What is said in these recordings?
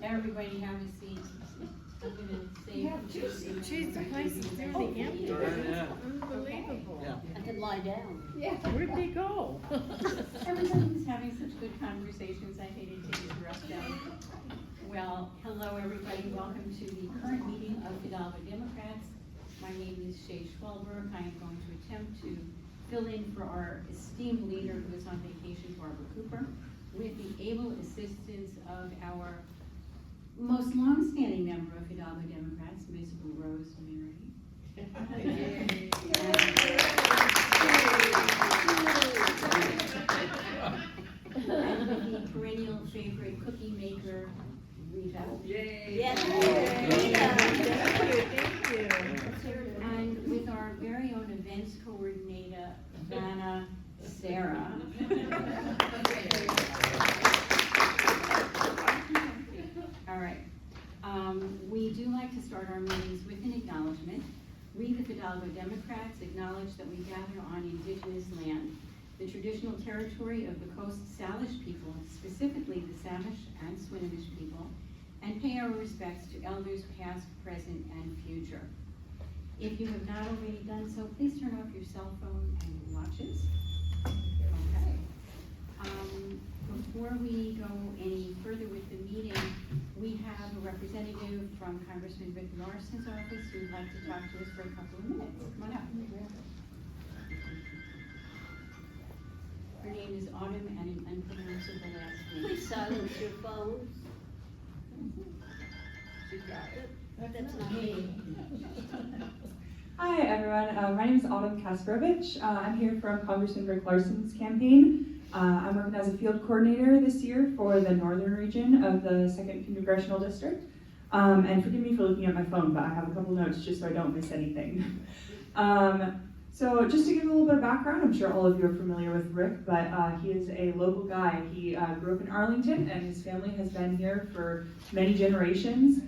Everybody have a seat. I'm gonna say. You have two seats. Geez, the place is nearly empty. Yeah. Unbelievable. Yeah. I could lie down. Yeah. Where'd they go? Everybody was having such good conversations, I hated to interrupt them. Well, hello everybody, welcome to the current meeting of Hidalgo Democrats. My name is Shay Schwalberg. I am going to attempt to fill in for our esteemed leader who is on vacation, Barbara Cooper, with the able assistance of our most long-standing member of Hidalgo Democrats, Ms. Rosemary. And with the perennial favorite cookie maker, Rita. Yay! Yes. Thank you. And with our very own events coordinator, Vanna Sarah. All right. We do like to start our meetings with an acknowledgement. We, the Hidalgo Democrats, acknowledge that we gather on indigenous land, the traditional territory of the Coast Salish people, specifically the Samish and Swinomish people, and pay our respects to elders past, present, and future. If you have not already done so, please turn off your cell phone and your watches. Okay. Before we go any further with the meeting, we have a representative from Congressman Rick Larson's office who'd like to talk to us for a couple of minutes. Come on up. Her name is Autumn and an unpronounceable last name. Please silence your phones. You got it? That's not me. Hi everyone, my name is Autumn Kasparovich. I'm here from Congressman Rick Larson's campaign. I'm working as a field coordinator this year for the northern region of the 2nd Congressional District. And forgive me for looking at my phone, but I have a couple notes just so I don't miss anything. So just to give a little bit of background, I'm sure all of you are familiar with Rick, but he is a local guy. He grew up in Arlington and his family has been here for many generations.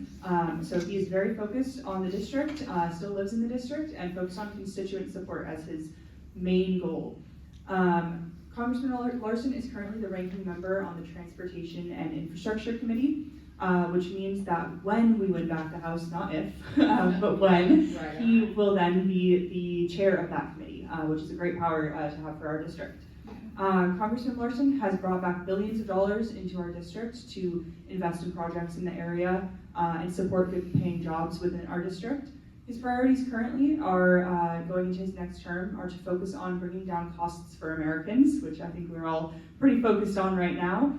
So he is very focused on the district, still lives in the district, and focused on constituent support as his main goal. Congressman Larson is currently the ranking member on the Transportation and Infrastructure Committee, which means that when we win back the House, not if, but when, he will then be the chair of that committee, which is a great power to have for our district. Congressman Larson has brought back billions of dollars into our district to invest in projects in the area and support good paying jobs within our district. His priorities currently are, going into his next term, are to focus on bringing down costs for Americans, which I think we're all pretty focused on right now.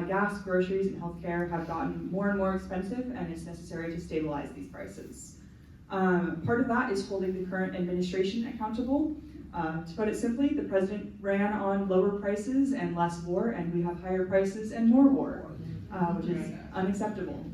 Gas, groceries, and healthcare have gotten more and more expensive, and it's necessary to stabilize these prices. Part of that is holding the current administration accountable. To put it simply, the president ran on lower prices and less war, and we have higher prices and more war, which is unacceptable.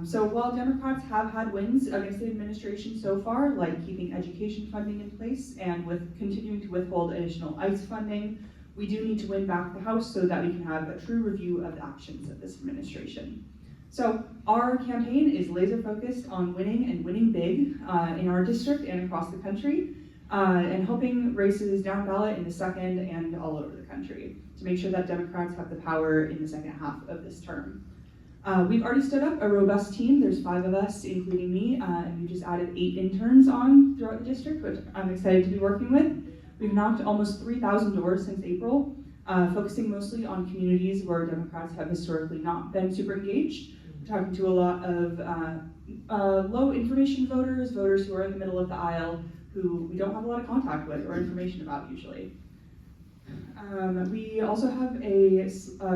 So while Democrats have had wins against the administration so far, like keeping education funding in place and with continuing to withhold additional ICE funding, we do need to win back the House so that we can have a true review of the actions of this administration. So our campaign is laser focused on winning and winning big in our district and across the country, and hoping races down ballot in the 2nd and all over the country to make sure that Democrats have the power in the second half of this term. We've already stood up a robust team. There's 5 of us, including me, and we just added 8 interns on throughout the district, which I'm excited to be working with. We've knocked almost 3,000 doors since April, focusing mostly on communities where Democrats have historically not been super engaged. We're talking to a lot of low information voters, voters who are in the middle of the aisle, who we don't have a lot of contact with or information about usually. We also have a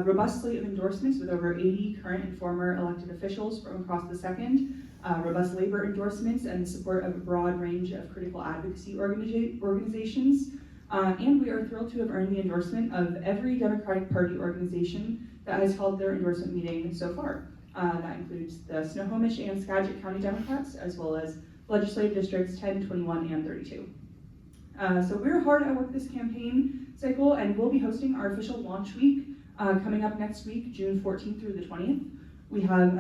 robust slate of endorsements with over 80 current and former elected officials from across the 2nd, robust labor endorsements, and the support of a broad range of critical advocacy organizations. And we are thrilled to have earned the endorsement of every Democratic Party organization that has held their endorsement meeting so far. That includes the Snohomish and Skagit County Democrats, as well as legislative districts 10, 21, and 32. So we're hard at work this campaign cycle, and we'll be hosting our official launch week coming up next week, June 14th through the 20th. We have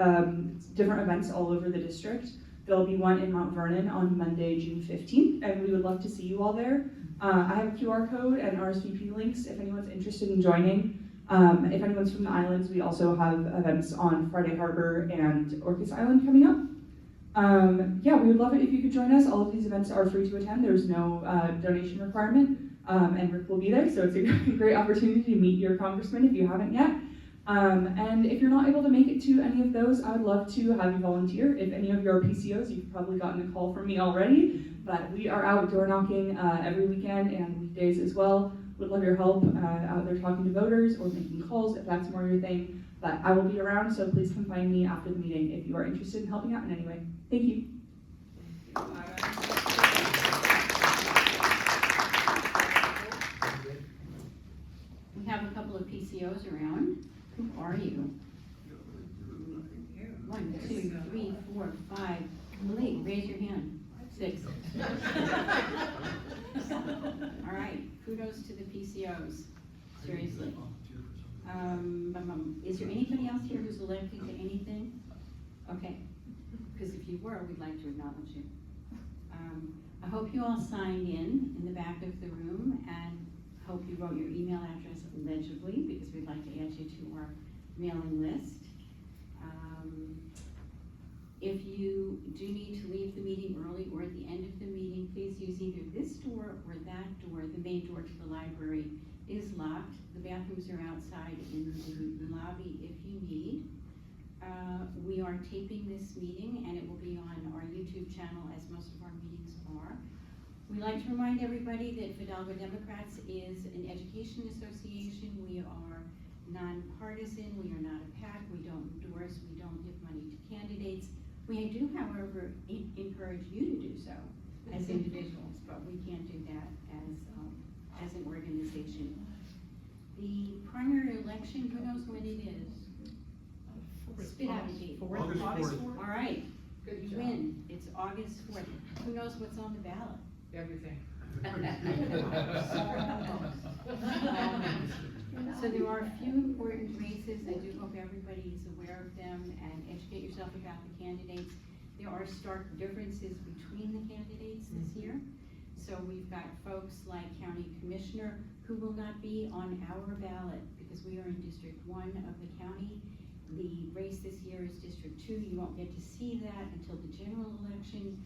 different events all over the district. There'll be one in Mount Vernon on Monday, June 15th, and we would love to see you all there. I have a QR code and RSVP links if anyone's interested in joining. If anyone's from the islands, we also have events on Friday Harbor and Orcas Island coming up. Yeah, we would love it if you could join us. All of these events are free to attend. There's no donation requirement, and Rick will be there, so it's a great opportunity to meet your congressman if you haven't yet. And if you're not able to make it to any of those, I would love to have you volunteer. If any of you are PCOs, you've probably gotten a call from me already, but we are out door knocking every weekend and weekdays as well. Would love your help out there talking to voters or making calls if that's more your thing. But I will be around, so please come find me after the meeting if you are interested in helping out in any way. Thank you. We have a couple of PCOs around. Who are you? 1, 2, 3, 4, 5. Malik, raise your hand. 6. All right, kudos to the PCOs. Seriously. Is there anybody else here who's elected to anything? Okay, because if you were, we'd like to acknowledge you. I hope you all signed in the back of the room, and hope you wrote your email address legibly, because we'd like to add you to our mailing list. If you do need to leave the meeting early or at the end of the meeting, please use either this door or that door. The main door to the library is locked. The bathrooms are outside in the lobby if you need. We are taping this meeting, and it will be on our YouTube channel, as most of our meetings are. We like to remind everybody that Fidalgo Democrats is an education association. We are nonpartisan. We are not a PAC. We don't endorse. We don't give money to candidates. We do, however, encourage you to do so as individuals, but we can't do that as an organization. The primary election, who knows when it is? Spit out a date. August 4th. All right, Good you job. win. It's August 4th. Who knows what's on the ballot? Everything. So there are a few important races. I do hope everybody is aware of them, and educate yourself about the candidates. There are stark differences between the candidates this year. So we've got folks like County Commissioner who will not be on our ballot because we are in District 1 of the county. The race this year is District 2. You won't get to see that until the general election.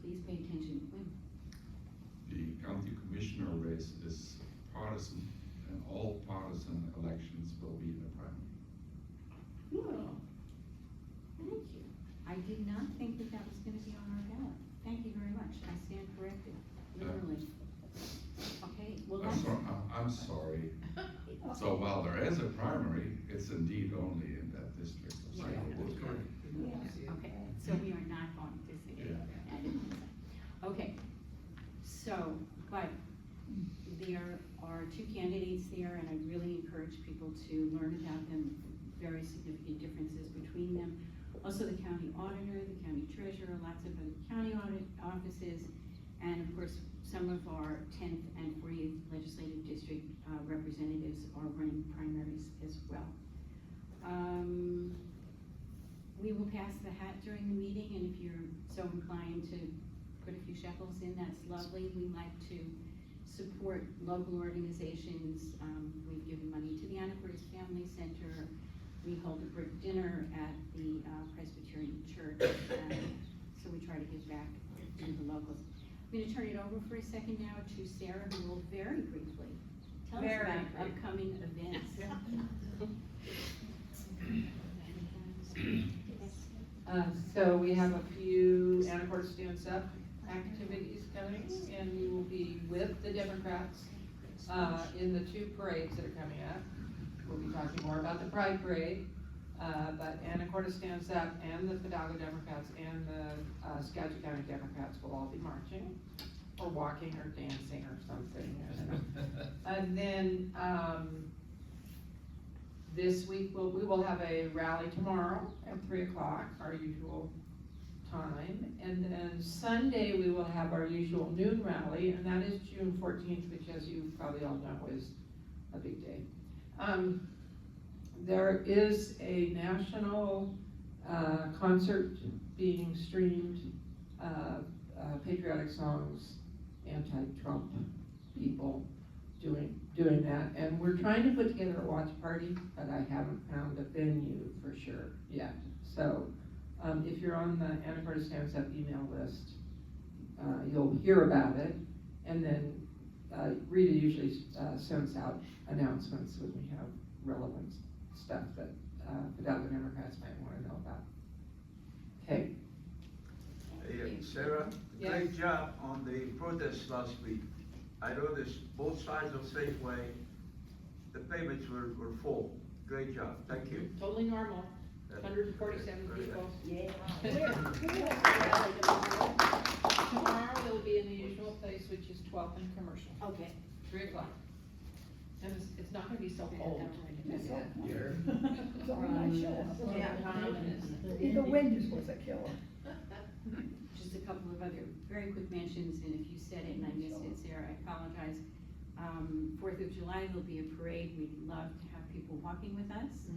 Please pay attention. When? The county commissioner race is partisan, and all partisan elections will be in the primary. Cool. Thank you. I did not think that that was gonna be on our ballot. Thank you very much. I stand corrected, literally. Okay, well, that's. I'm sorry. So while there is a primary, it's indeed only in that district. So Yeah. that's correct. Yeah, okay, so we are not going to see it. Yeah. I didn't think so. Okay, so, but there are 2 candidates there, and I really encourage people to learn about them, very significant differences between them. Also the county auditor, the county treasurer, lots of other county audit offices, and of course, some of our 10th and 40th legislative district representatives are running primaries as well. We will pass the hat during the meeting, and if you're so inclined to put a few shekels in, that's lovely. We like to support local organizations. We've given money to the Anacortes Family Center. We hold a brick dinner at the Presbyterian Church, and so we try to give back to the locals. I'm going to turn it over for a second now to Sarah, who will very briefly tell us about upcoming events. So we have a few Anacortes Stands Up activities coming, and we will be with the Democrats in the 2 parades that are coming up. We'll be talking more about the Pride Parade, but Anacortes Stands Up and the Fidalgo Democrats and the Skagit County Democrats will all be marching, or walking, or dancing, or something. And then this week we will have a rally tomorrow at 3 o'clock, our usual time, and then Sunday we will have our usual noon rally, and that is June 14th, which, as you probably all know, is a big day. There is a national concert being streamed, patriotic songs, anti-Trump people doing doing that, and we're trying to put together a watch party, but I haven't found a venue for sure yet. So, if you're on the Anacortes Stands Up email list, you'll hear about it, and then Rita usually sends out announcements when we have relevant stuff that Fidelity Democrats might want to know about. Okay. Hey, Sarah, Yes. great job on the protest last week. I noticed both sides of Safeway, the payments were full. Great job, thank you. Totally normal, That's 147 very people. Yeah. Tomorrow they'll be in the usual place, which is 12th and Commercial, Okay. 3 o'clock. And it's not gonna be so cold. It's all right, show up. Yeah, Tom is. The wind is supposed to kill them. Just a couple of other very quick mentions, and if you said it and I missed it, Sarah, I apologize. 4th of July, there'll be a parade. We'd love to have people walking with us.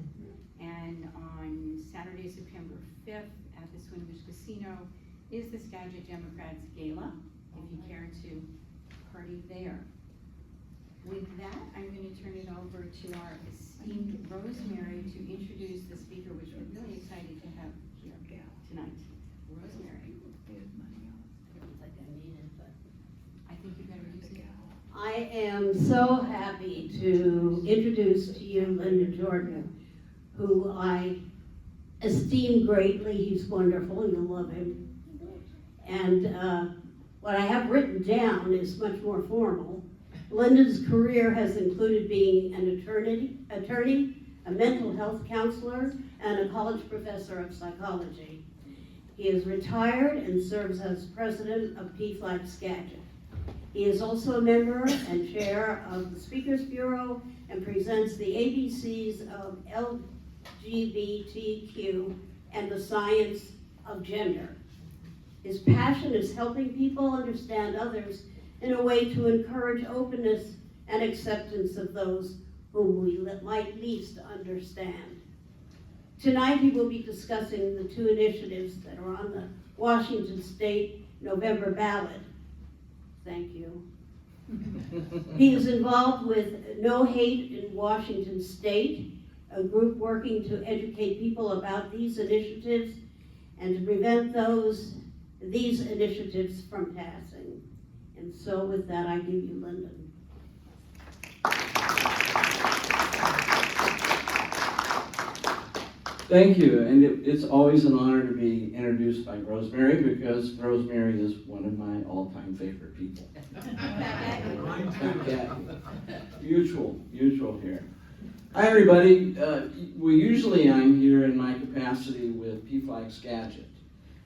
And on Saturday, September 5th, at the Swingers Casino, is the Skagit Democrats Gala, if you care to party there. With that, I'm going to turn it over to our esteemed Rosemary to introduce the speaker, which we're really excited to have here tonight. Rosemary, I think you better use it. I am so happy to introduce to you Linden Jordan, who I esteem greatly. He's wonderful, you'll love him. And what I have written down is much more formal. Linden's career has included being an attorney, a mental health counselor, and a college professor of psychology. He is retired and serves as president of PFLAG Skagit. He is also a member and chair of the Speakers Bureau and presents the ABCs of LGBTQ and the science of gender. His passion is helping people understand others in a way to encourage openness and acceptance of those whom we might least understand. Tonight he will be discussing the 2 initiatives that are on the Washington State November ballot. Thank you. He is involved with No Hate in Washington State, a group working to educate people about these initiatives and to prevent these initiatives from passing. And so with that, I give you Linden. Thank you, and it's always an honor to be introduced by Rosemary because Rosemary is one of my all-time favorite people. Okay. Mutual here. Hi, everybody. I'm here in my capacity with PFLAG Skagit.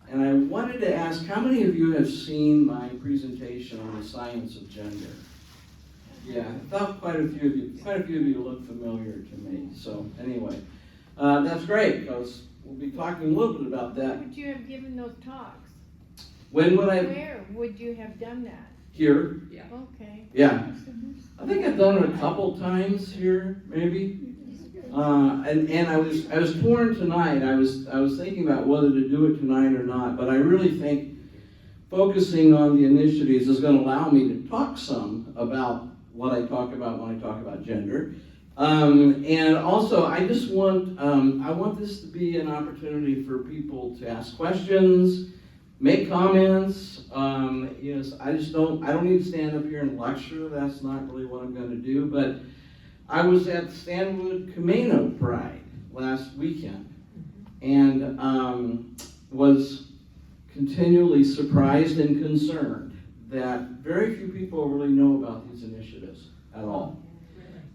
And I wanted to ask, how many of you have seen my presentation on the science of gender? Yeah, I thought quite a few of you look familiar to me. So anyway, that's great because we'll be talking a little bit about that. Would you have given those talks? When would I? Where would you have done that? Here. Okay. Yeah. I think I've done it a couple times here, maybe. And I was torn tonight. I was thinking about whether to do it tonight or not, but I really think focusing on the initiatives is going to allow me to talk some about what I talk about when I talk about gender. And also, I just want I want this to be an opportunity for people to ask questions, make comments. Yes, I don't need to stand up here and lecture. That's not really what I'm going to do. But I was at Stanwood Camino Pride last weekend and was continually surprised and concerned that very few people really know about these initiatives at all.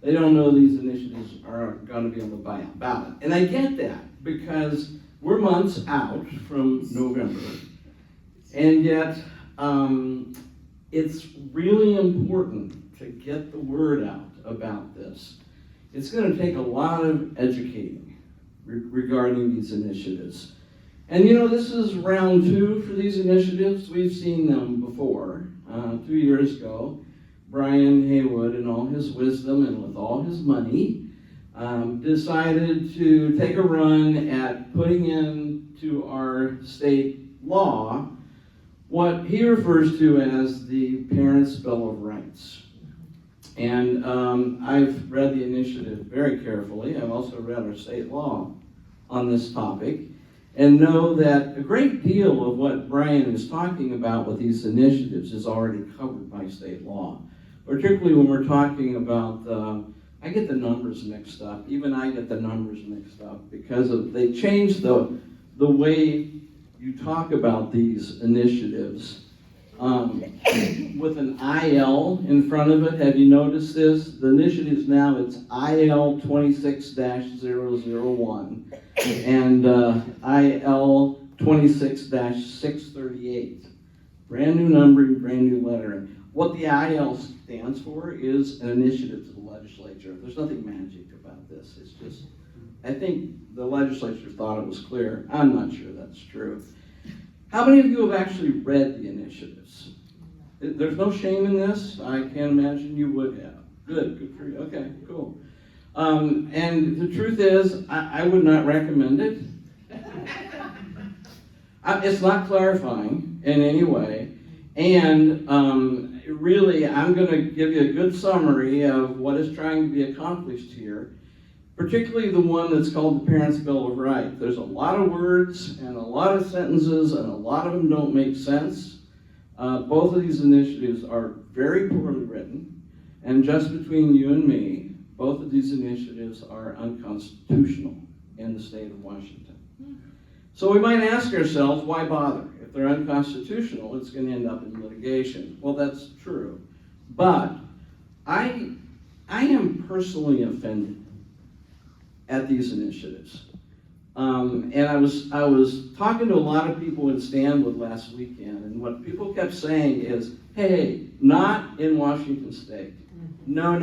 They don't know these initiatives are going to be on the ballot. And I get that because we're months out from November. And yet, it's really important to get the word out about this. It's going to take a lot of educating regarding these initiatives. And this is round 2 for these initiatives. We've seen them before, 2 years ago. Brian Haywood, in all his wisdom and with all his money, decided to take a run at putting into our state law what he refers to as the Parents' Bill of Rights. And I've read the initiative very carefully. I've also read our state law on this topic, and know that a great deal of what Brian is talking about with these initiatives is already covered by state law. Particularly when we're talking about, I get the numbers mixed up, even I get the numbers mixed up, because they changed the way you talk about these initiatives. With an IL in front of it, have you noticed this? The initiatives now, it's IL 26-001 and IL 26-638. Brand new numbering, brand new lettering. What the IL stands for is an initiative to the legislature. There's nothing magic about this. It's just, I think the legislature thought it was clear. I'm not sure that's true. How many of you have actually read the initiatives? There's no shame in this. I can't imagine you would have. Good for you. Okay, cool. And the truth is, I would not recommend it. It's not clarifying in any way. And really, I'm going to give you a good summary of what is trying to be accomplished here, particularly the one that's called the Parents' Bill of Rights. There's a lot of words and a lot of sentences, and a lot of them don't make sense. Both of these initiatives are very poorly written, and just between you and me, both of these initiatives are unconstitutional in the state of Washington. So we might ask ourselves, why bother? If they're unconstitutional, it's going to end up in litigation. Well, that's true. But I am personally offended at these initiatives. And I was talking to a lot of people in Stanwood last weekend, and what people kept saying is, hey, not in Washington State. No.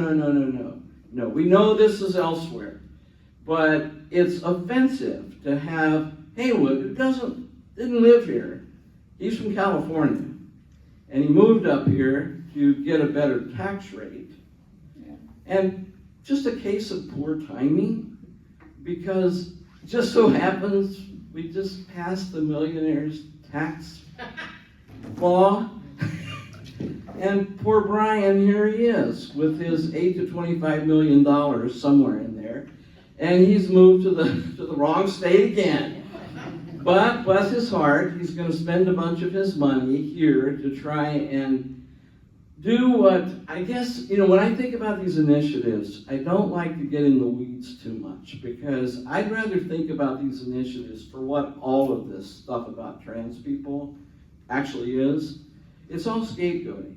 No, we know this is elsewhere, but it's offensive to have Haywood, who didn't live here. He's from California, and he moved up here to get a better tax rate. And just a case of poor timing, because it just so happens we just passed the millionaire's tax law. And poor Brian, here he is with his $8 to $25 million somewhere in there, and he's moved to the wrong state again. But bless his heart, he's going to spend a bunch of his money here to try and do what, I guess, when I think about these initiatives, I don't like to get in the weeds too much, because I'd rather think about these initiatives for what all of this stuff about trans people actually is. It's all scapegoating.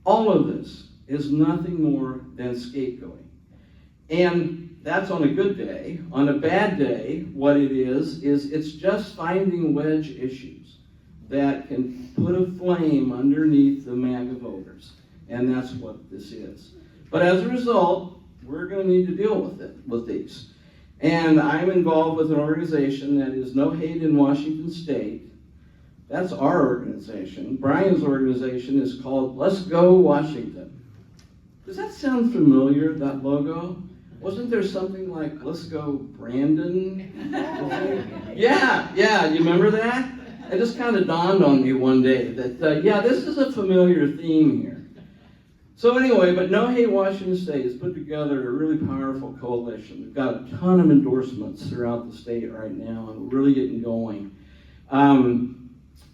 All of this is nothing more than scapegoating. And that's on a good day. On a bad day, what it is it's just finding wedge issues that can put a flame underneath the MAGA voters. And that's what this is. But as a result, we're going to need to deal with these. And I'm involved with an organization that is No Hate in Washington State. That's our organization. Brian's organization is called Let's Go Washington. Does that sound familiar, that logo? Wasn't there something like Let's Go Brandon? Yeah, you remember that? It just kind of dawned on me one day that, this is a familiar theme here. So anyway, but No Hate Washington State has put together a really powerful coalition. We've got a ton of endorsements throughout the state right now, and we're really getting going.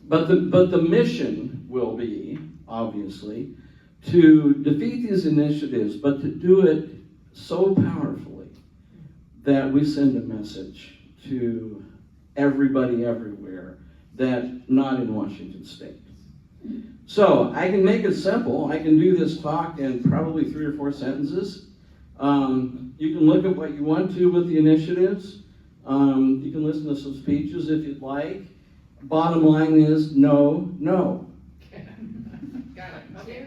But the mission will be, obviously, to defeat these initiatives, but to do it so powerfully that we send a message to everybody everywhere that not in Washington State. So I can make it simple. I can do this talk in probably 3 or 4 sentences. You can look at what you want to with the initiatives. You can listen to some speeches if you'd like. Bottom line is no. Got it. Okay.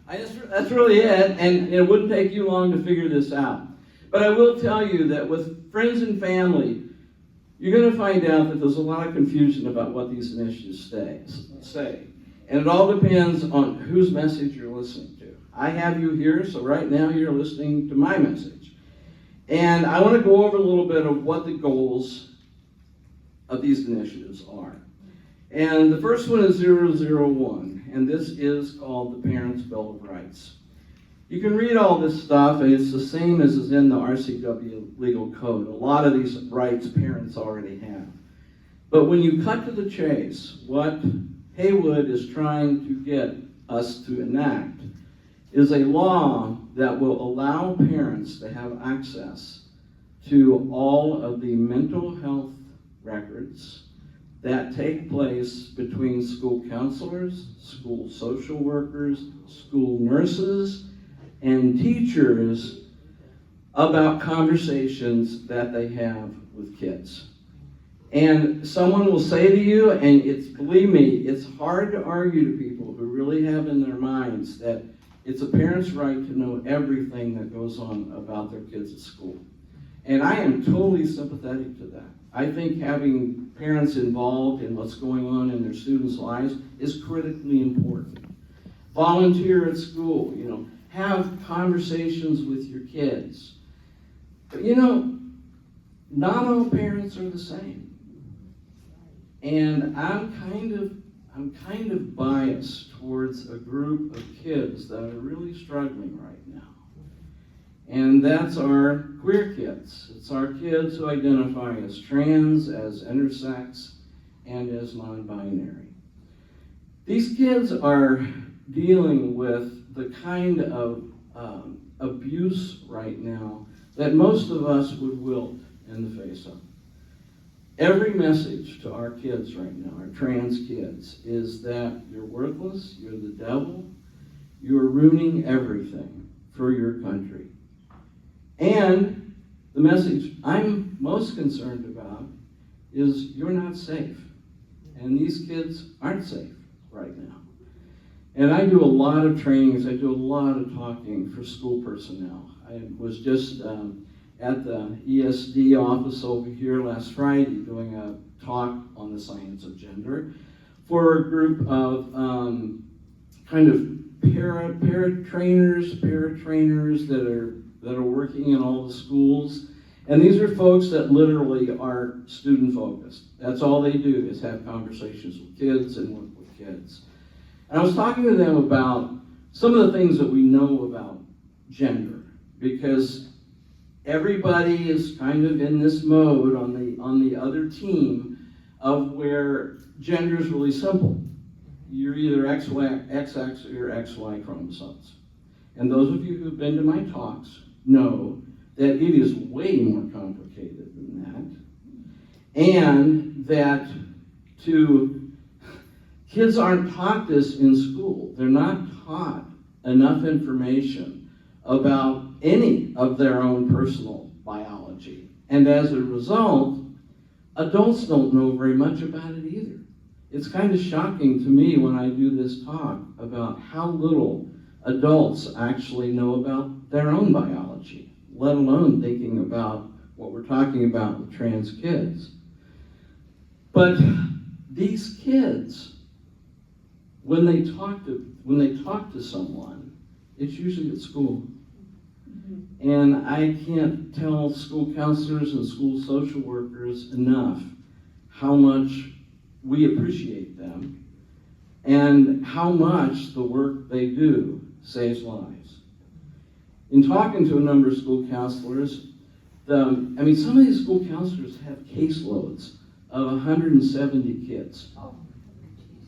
That's really it, and it wouldn't take you long to figure this out. But I will tell you that with friends and family, you're going to find out that there's a lot of confusion about what these initiatives say. And it all depends on whose message you're listening to. I have you here, so right now you're listening to my message. And I want to go over a little bit of what the goals of these initiatives are. And the first one is 001, and this is called the Parents' Bill of Rights. You can read all this stuff, and it's the same as is in the RCW Legal Code. A lot of these rights parents already have. But when you cut to the chase, what Haywood is trying to get us to enact is a law that will allow parents to have access to all of the mental health records that take place between school counselors, school social workers, school nurses, and teachers about conversations that they have with kids. And someone will say to you, and believe me, it's hard to argue to people who really have in their minds that it's a parent's right to know everything that goes on about their kids at school. And I am totally sympathetic to that. I think having parents involved in what's going on in their students' lives is critically important. Volunteer at school, have conversations with your kids. But not all parents are the same. And I'm kind of biased towards a group of kids that are really struggling right now. And that's our queer kids. It's our kids who identify as trans, as intersex, and as non-binary. These kids are dealing with the kind of abuse right now that most of us would wilt in the face of. Every message to our kids right now, our trans kids, is that you're worthless, you're the devil, you're ruining everything for your country. And the message I'm most concerned about is you're not safe. And these kids aren't safe right now. And I do a lot of trainings, I do a lot of talking for school personnel. I was just at the ESD office over here last Friday doing a talk on the science of gender for a group of kind of para-trainers that are working in all the schools. And these are folks that literally are student focused. That's all they do is have conversations with kids and work with kids. And I was talking to them about some of the things that we know about gender, because everybody is kind of in this mode on the other team of where gender is really simple. You're either XX or you're XY chromosomes. And those of you who've been to my talks know that it is way more complicated than that. And that kids aren't taught this in school. They're not taught enough information about any of their own personal biology. And as a result, adults don't know very much about it either. It's kind of shocking to me when I do this talk about how little adults actually know about their own biology, let alone thinking about what we're talking about with trans kids. But these kids, when they talk to someone, it's usually at school. And I can't tell school counselors and school social workers enough how much we appreciate them and how much the work they do saves lives. In talking to a number of school counselors, some of these school counselors have caseloads of 170 kids.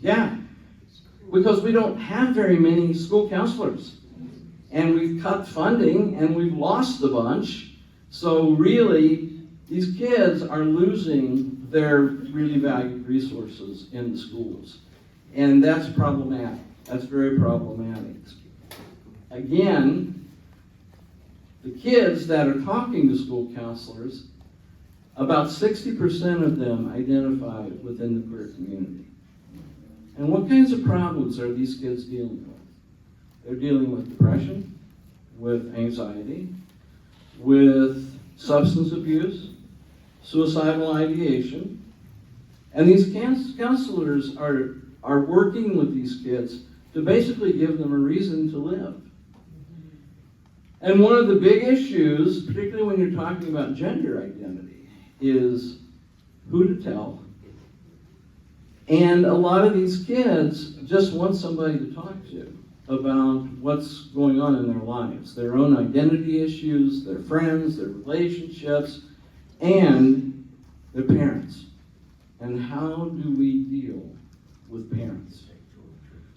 Yeah, because we don't have very many school counselors. And we've cut funding and we've lost a bunch. So really, these kids are losing their really valued resources in the schools. And that's problematic. That's very problematic. Again, the kids that are talking to school counselors, about 60% of them identify within the queer community. And what kinds of problems are these kids dealing with? They're dealing with depression, with anxiety, with substance abuse, suicidal ideation. And these counselors are working with these kids to basically give them a reason to live. And one of the big issues, particularly when you're talking about gender identity, is who to tell, And a lot of these kids just want somebody to talk to about what's going on in their lives, their own identity issues, their friends, their relationships, and their parents. And how do we deal with parents?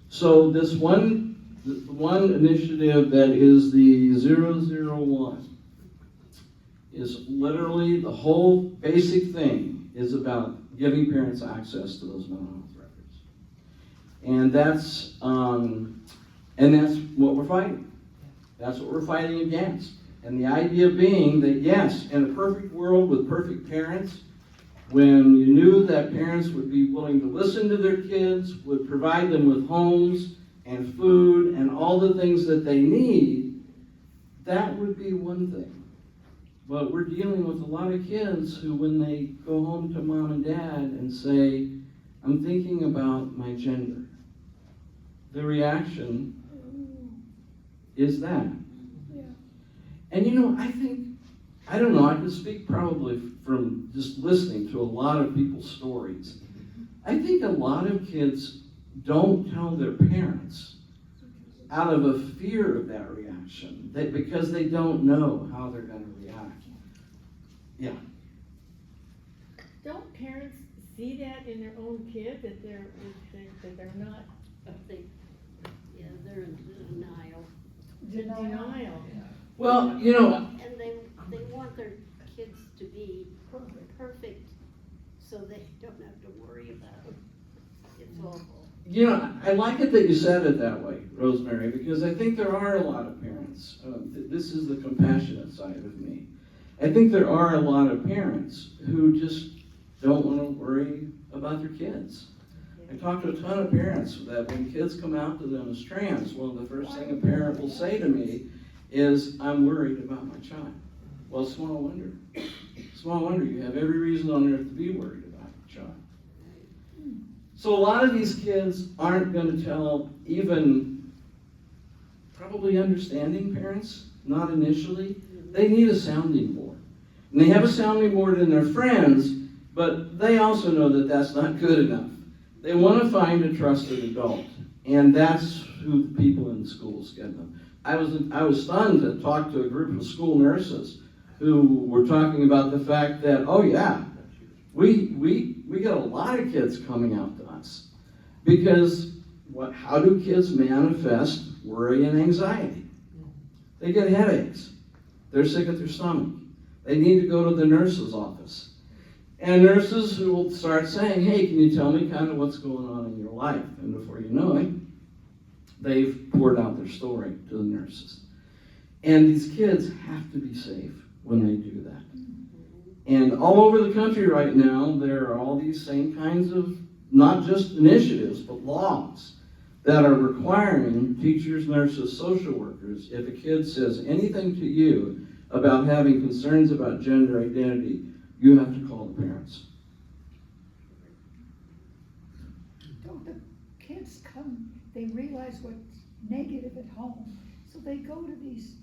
So this one initiative that is the 001 is literally the whole basic thing is about giving parents access to those mental health records. And that's what we're fighting. That's what we're fighting against. And the idea being that yes, in a perfect world with perfect parents, when you knew that parents would be willing to listen to their kids, would provide them with homes and food and all the things that they need, that would be one thing. But we're dealing with a lot of kids who, when they go home to mom and dad and say, I'm thinking about my gender, the reaction is that. Yeah. And you know, I don't know, I can speak probably from just listening to a lot of people's stories. I think a lot of kids don't tell their parents out of a fear of that reaction, because they don't know how they're going to react. Yeah. Don't parents see that in their own kid, that they're not Yeah, they're in denial. denial? Well, you know, And they want their kids to be perfect, so they don't have to worry about it. It's awful. you know, I like it that you said it that way, Rosemary, because I think there are a lot of parents. This is the compassionate side of me. I think there are a lot of parents who just don't want to worry about their kids. I talk to a ton of parents that when kids come out to them as trans, one of the first thing a parent will say to me is, I'm worried about my child. Well, small wonder. Small wonder. You have every reason on earth to be worried about your child. So a lot of these kids aren't going to tell even probably understanding parents, not initially. They need a sounding board. And they have a sounding board in their friends, but they also know that that's not good enough. They want to find a trusted adult, and that's who the people in schools get them. I was stunned to talk to a group of school nurses who were talking about the fact that, oh yeah, we get a lot of kids coming out to us. Because how do kids manifest worry and anxiety? They get headaches. They're sick at their stomach. They need to go to the nurse's office. And nurses who will start saying, hey, can you tell me kind of what's going on in your life? And before you know it, they've poured out their story to the nurses. And these kids have to be safe when they do that. And all over the country right now, there are all these same kinds of, not just initiatives, but laws that are requiring teachers, nurses, social workers, if a kid says anything to you about having concerns about gender identity, you have to call the parents. Don't the kids come, they realize what's negative at home, so they go to these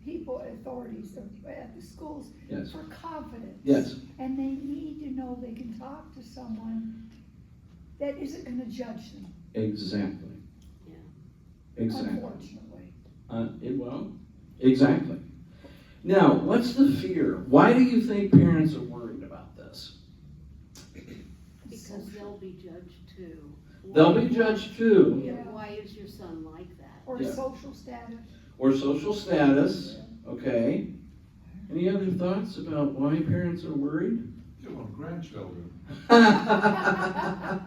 people, authorities at the schools Yes. for confidence. Yes. And they need to know they can talk to someone that isn't gonna judge them, Exactly. Yeah. Exactly. unfortunately. Well, exactly. Now, what's the fear? Why do you think parents are worried about this? Because they'll be judged too. They'll be judged too, Yeah, why is your son like that? Or Yeah. social status. or social status, okay? Any other thoughts about why parents are worried? You want grandchildren. I'm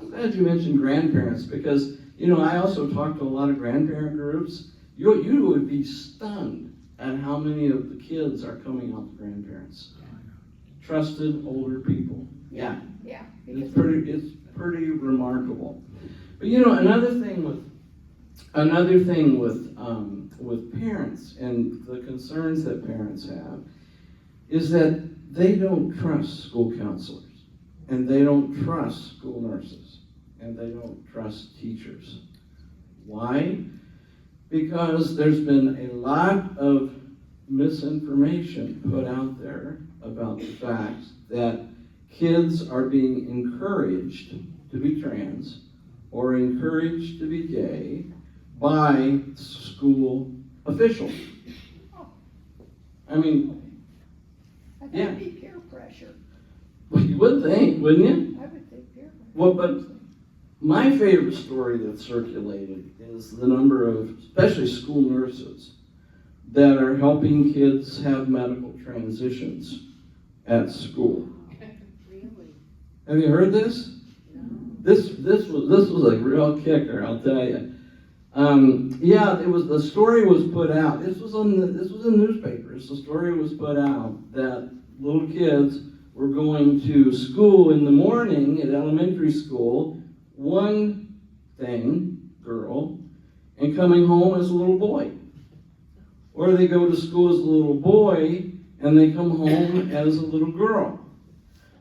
glad you mentioned grandparents, because, you know, I also talk to a lot of grandparent groups. You would be stunned at how many of the kids are coming out to grandparents. Trusted older people. Yeah. Yeah. It's pretty remarkable. But you know, another thing with parents and the concerns that parents have is that they don't trust school counselors, and they don't trust school nurses, and they don't trust teachers. Why? Because there's been a lot of misinformation put out there about the fact that kids are being encouraged to be trans or encouraged to be gay by school officials. I mean, I thought Yeah. it'd be peer pressure. well, you would think, wouldn't you? I would think peer pressure. Well, but my favorite story that circulated is the number of, especially school nurses, that are helping kids have medical transitions at school. Really? Have you heard this? No. This was a real kicker, I'll tell you. Yeah, the story was put out. This was in newspapers. The story was put out that little kids were going to school in the morning at elementary school, one thing, girl, and coming home as a little boy. Or they go to school as a little boy and they come home as a little girl.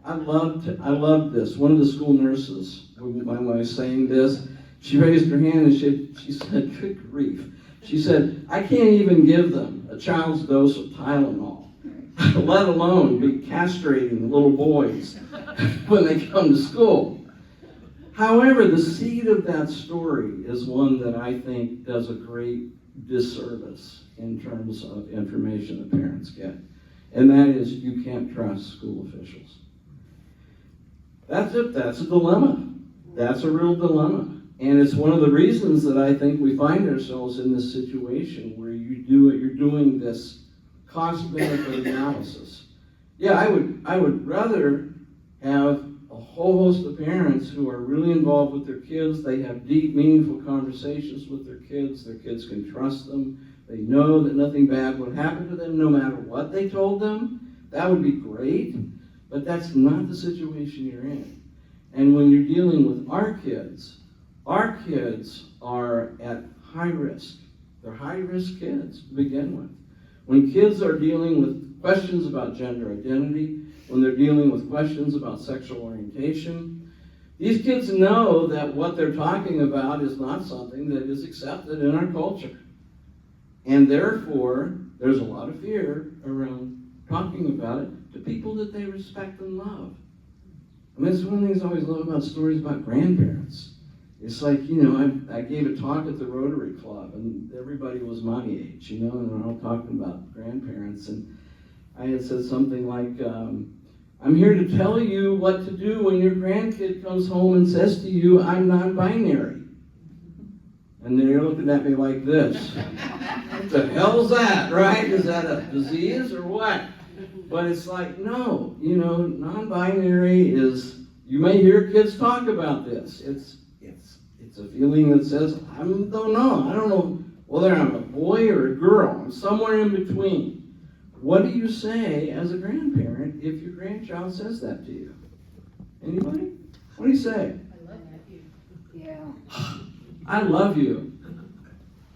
I loved this. One of the school nurses, when I was saying this, she raised her hand and she said, good grief. She said, I can't even give them a child's dose of Tylenol, let alone be castrating little boys when they come to school. However, the seed of that story is one that I think does a great disservice in terms of information that parents get. And that is, you can't trust school officials. That's a dilemma. That's a real dilemma. And it's one of the reasons that I think we find ourselves in this situation where you're doing this cost-benefit analysis. Yeah, I would rather have a whole host of parents who are really involved with their kids. They have deep, meaningful conversations with their kids. Their kids can trust them. They know that nothing bad would happen to them no matter what they told them. That would be great, but that's not the situation you're in. And when you're dealing with our kids are at high risk. They're high-risk kids to begin with. When kids are dealing with questions about gender identity, when they're dealing with questions about sexual orientation, these kids know that what they're talking about is not something that is accepted in our culture. And therefore, there's a lot of fear around talking about it to people that they respect and love. I mean, it's one of the things I always love about stories about grandparents. It's like, I gave a talk at the Rotary Club, and everybody was my age, and they're all talking about grandparents. And I had said something like, I'm here to tell you what to do when your grandkid comes home and says to you, I'm non-binary. And they're looking at me like this. What the hell's that, right? Is that a disease or what? But it's like, no, non-binary is, you may hear kids talk about this. It's a feeling that says, I don't know whether I'm a boy or a girl. I'm somewhere in between. What do you say as a grandparent if your grandchild says that to you? Anybody? What do you say? I love you. Yeah. I love you.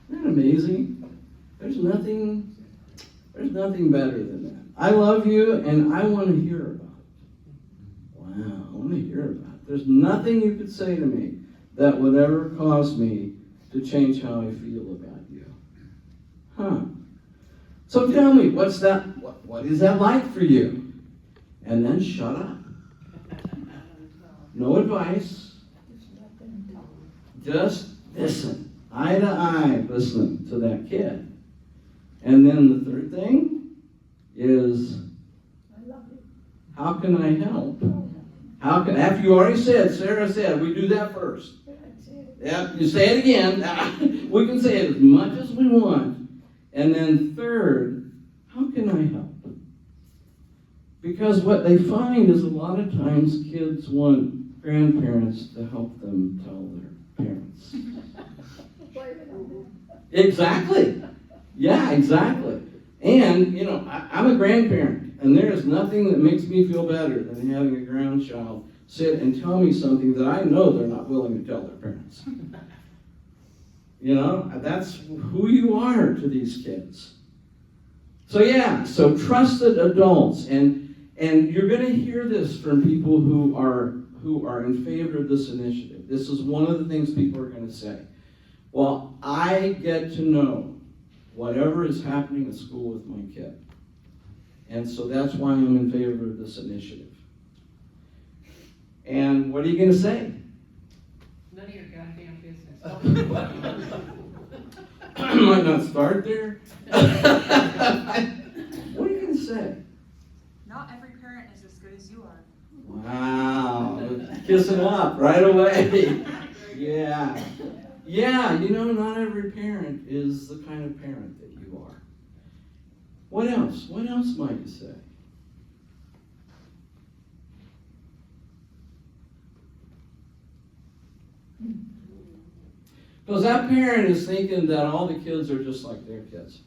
Isn't that amazing? There's nothing better than that. I love you and I want to hear about it. Wow, I want to hear about it. There's nothing you could say to me that would ever cause me to change how I feel about you. Huh. So tell me, what is that like for you? And then shut up. No advice. Just listen. Eye to eye, listen to that kid. And then the third thing is, I love you. how can I help? After you already said, Sarah said, we do that first. That's it. Yeah, you say it again. We can say it as much as we want. And then third, how can I help? Because what they find is a lot of times kids want grandparents to help them tell their parents. Exactly. Yeah, exactly. And, I'm a grandparent, and there is nothing that makes me feel better than having a grandchild sit and tell me something that I know they're not willing to tell their parents. That's who you are to these kids. So trusted adults, and you're going to hear this from people who are in favor of this initiative. This is one of the things people are going to say. Well, I get to know whatever is happening at school with my kid. And so that's why I'm in favor of this initiative. And what are you going to say? Might not start there. What are you gonna say? Not every parent is as good as you are. Wow, kissing up right away. Yeah. Yeah, not every parent is the kind of parent that you are. What else? What else might you say? Because that parent is thinking that all the kids are just like their kids.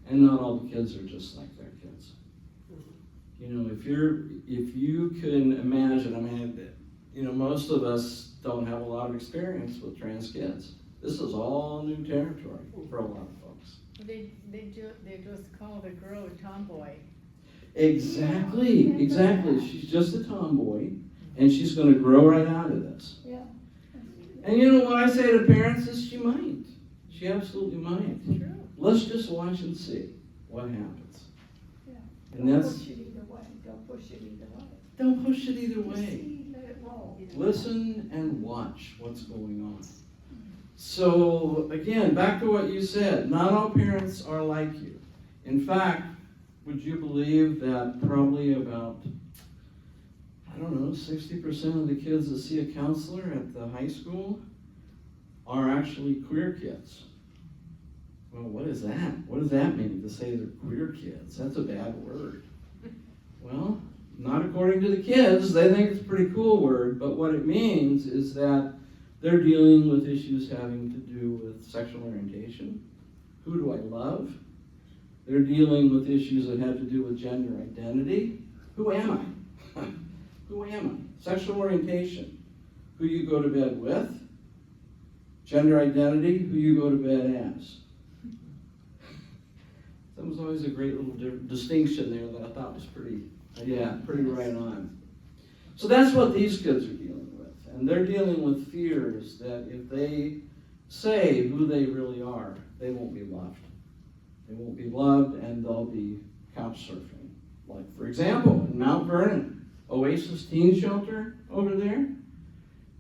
And not all the kids are just like their kids. If you can imagine, most of us don't have a lot of experience with trans kids. This is all new territory for a lot of folks. They just call the girl a tomboy. Exactly. She's just a tomboy, and she's going to grow right out of this. Yeah. And what I say to parents is she might. She absolutely might. True. Let's just watch and see what happens. Yeah. And Don't that's, push it either way. Don't push it either way. don't push it either Just way. see, let it roll. Listen and watch what's going on. So, again, back to what you said. Not all parents are like you. In fact, would you believe that probably about, 60% of the kids that see a counselor at the high school are actually queer kids? Well, what is that? What does that mean to say they're queer kids? That's a bad word. Well, not according to the kids. They think it's a pretty cool word, but what it means is that they're dealing with issues having to do with sexual orientation. Who do I love? They're dealing with issues that have to do with gender identity. Who am I? Who am I? Sexual orientation. Who you go to bed with. Gender identity. Who you go to bed as. That was always a great little distinction there that I thought was pretty right on. So that's what these kids are dealing with. And they're dealing with fears that if they say who they really are, they won't be loved. They won't be loved, and they'll be couch surfing. Like, for example, in Mount Vernon, Oasis Teen Shelter over there,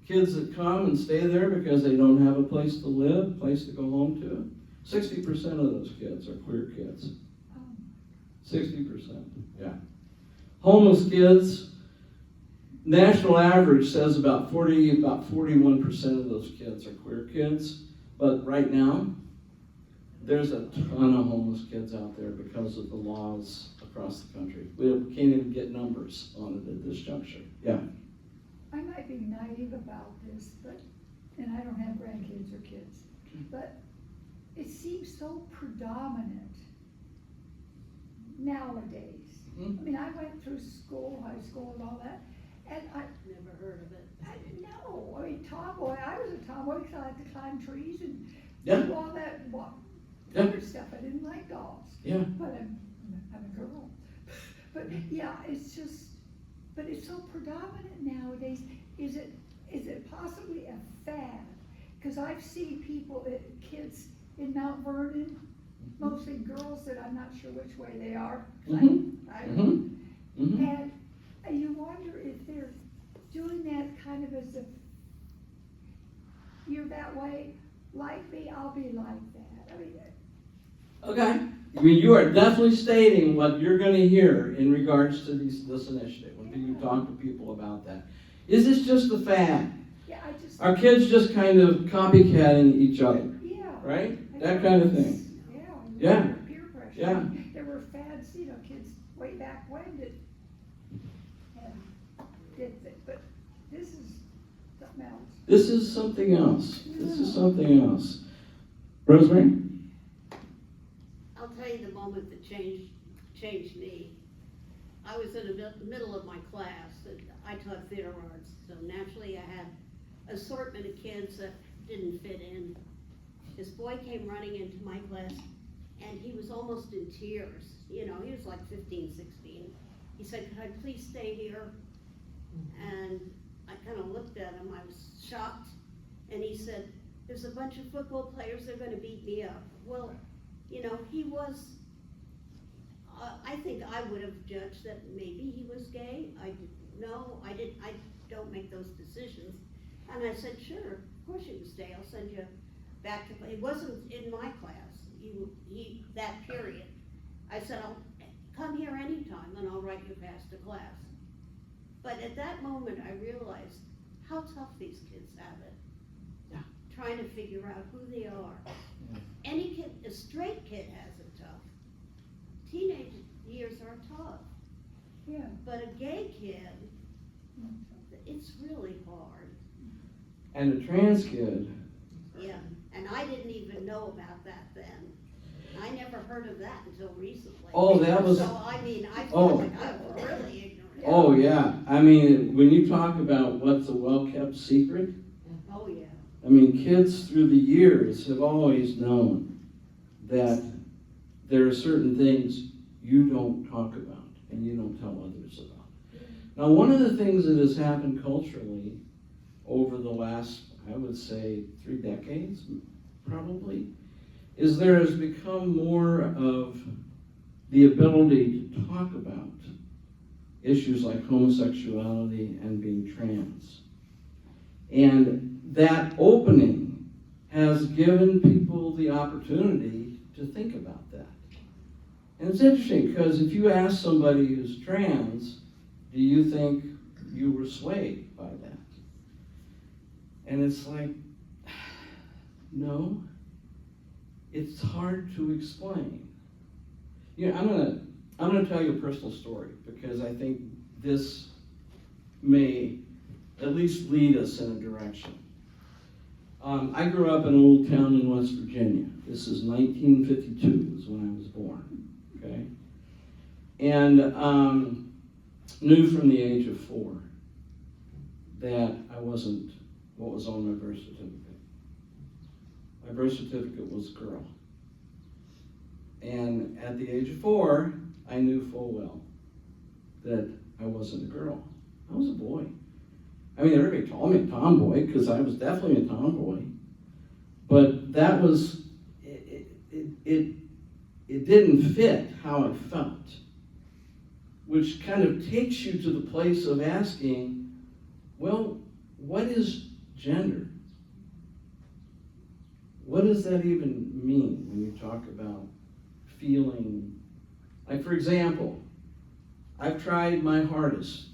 kids that come and stay there because they don't have a place to live, a place to go home to. 60% of those kids are queer kids. 60%, yeah. Homeless kids, national average says about 41% of those kids are queer kids. But right now, there's a ton of homeless kids out there because of the laws across the country. We can't even get numbers on it at this juncture. Yeah. I might be naive about this, and I don't have grandkids or kids, but it seems so predominant nowadays. Mm-hmm. I went through school, high school and all that, and I Never heard of it. know. Tomboy, I was a tomboy because I like to climb trees and Yeah. do all that Yeah. other stuff. I didn't like dolls. Yeah. But I'm a girl. But yeah, it's so predominant nowadays. Is it possibly a fad? Because I've seen people, kids in Mount Vernon, mostly girls that I'm not sure which way they are. Mm-hmm. I don't know. Mm-hmm. And you wonder if they're doing that kind of as if you're that way, like me, I'll be like that. Okay. You are definitely stating what you're going to hear in regards to this initiative when you talk to people about that. Is this just a fad? Yeah, Are kids just kind of copycatting each other? Yeah. Right? That kind of thing. Yeah. Yeah. Peer pressure. Yeah. There were fads, kids way back when that did it, but this is something else. This is something else. This is something else. Rosemary? I'll tell you the moment that changed me. I was in the middle of my class, and I taught theater arts, so naturally I had an assortment of kids that didn't fit in. This boy came running into my class, and he was almost in tears. He was like 15, 16. He said, "Could I please stay here?" And I kind of looked at him, I was shocked, and he said, "There's a bunch of football players, they're gonna beat me up." Well, he was, I think I would have judged that maybe he was gay. I don't make those decisions. And I said, "Sure, of course you can stay, I'll send you back to, it wasn't in my class, that period. I said, I'll come here anytime and I'll write you past the class. But at that moment, I realized how tough these kids have it. Yeah. Trying to figure out who they are. Yeah. Any kid, a straight kid has it tough. Teenage years are tough. Yeah. But a gay kid, it's really hard. And a trans kid, Yeah, and I didn't even know about that then. I never heard of that until recently. Oh, that was- So, I mean, I Oh. feel like I was really ignorant. oh yeah, I mean, when you talk about what's a well-kept secret, Oh, yeah. I mean, kids through the years have always known that there are certain things you don't talk about and you don't tell others about. Now, one of the things that has happened culturally over the last, I would say, 3 decades, probably, is there has become more of the ability to talk about issues like homosexuality and being trans. And that opening has given people the opportunity to think about that. And it's interesting because if you ask somebody who's trans, do you think you were swayed by that? And it's like, no, it's hard to explain. You know, I'm gonna tell you a personal story because I think this may at least lead us in a direction. I grew up in a little town in West Virginia. This is 1952 is when I was born, okay? And knew from the age of 4 that I wasn't what was on my birth certificate. My birth certificate was girl. And at the age of 4, I knew full well that I wasn't a girl. I was a boy. I mean, everybody called me a tomboy because I was definitely a tomboy. But that was, it didn't fit how I felt. Which kind of takes you to the place of asking, well, what is gender? What does that even mean when you talk about feeling? Like, for example, I've tried my hardest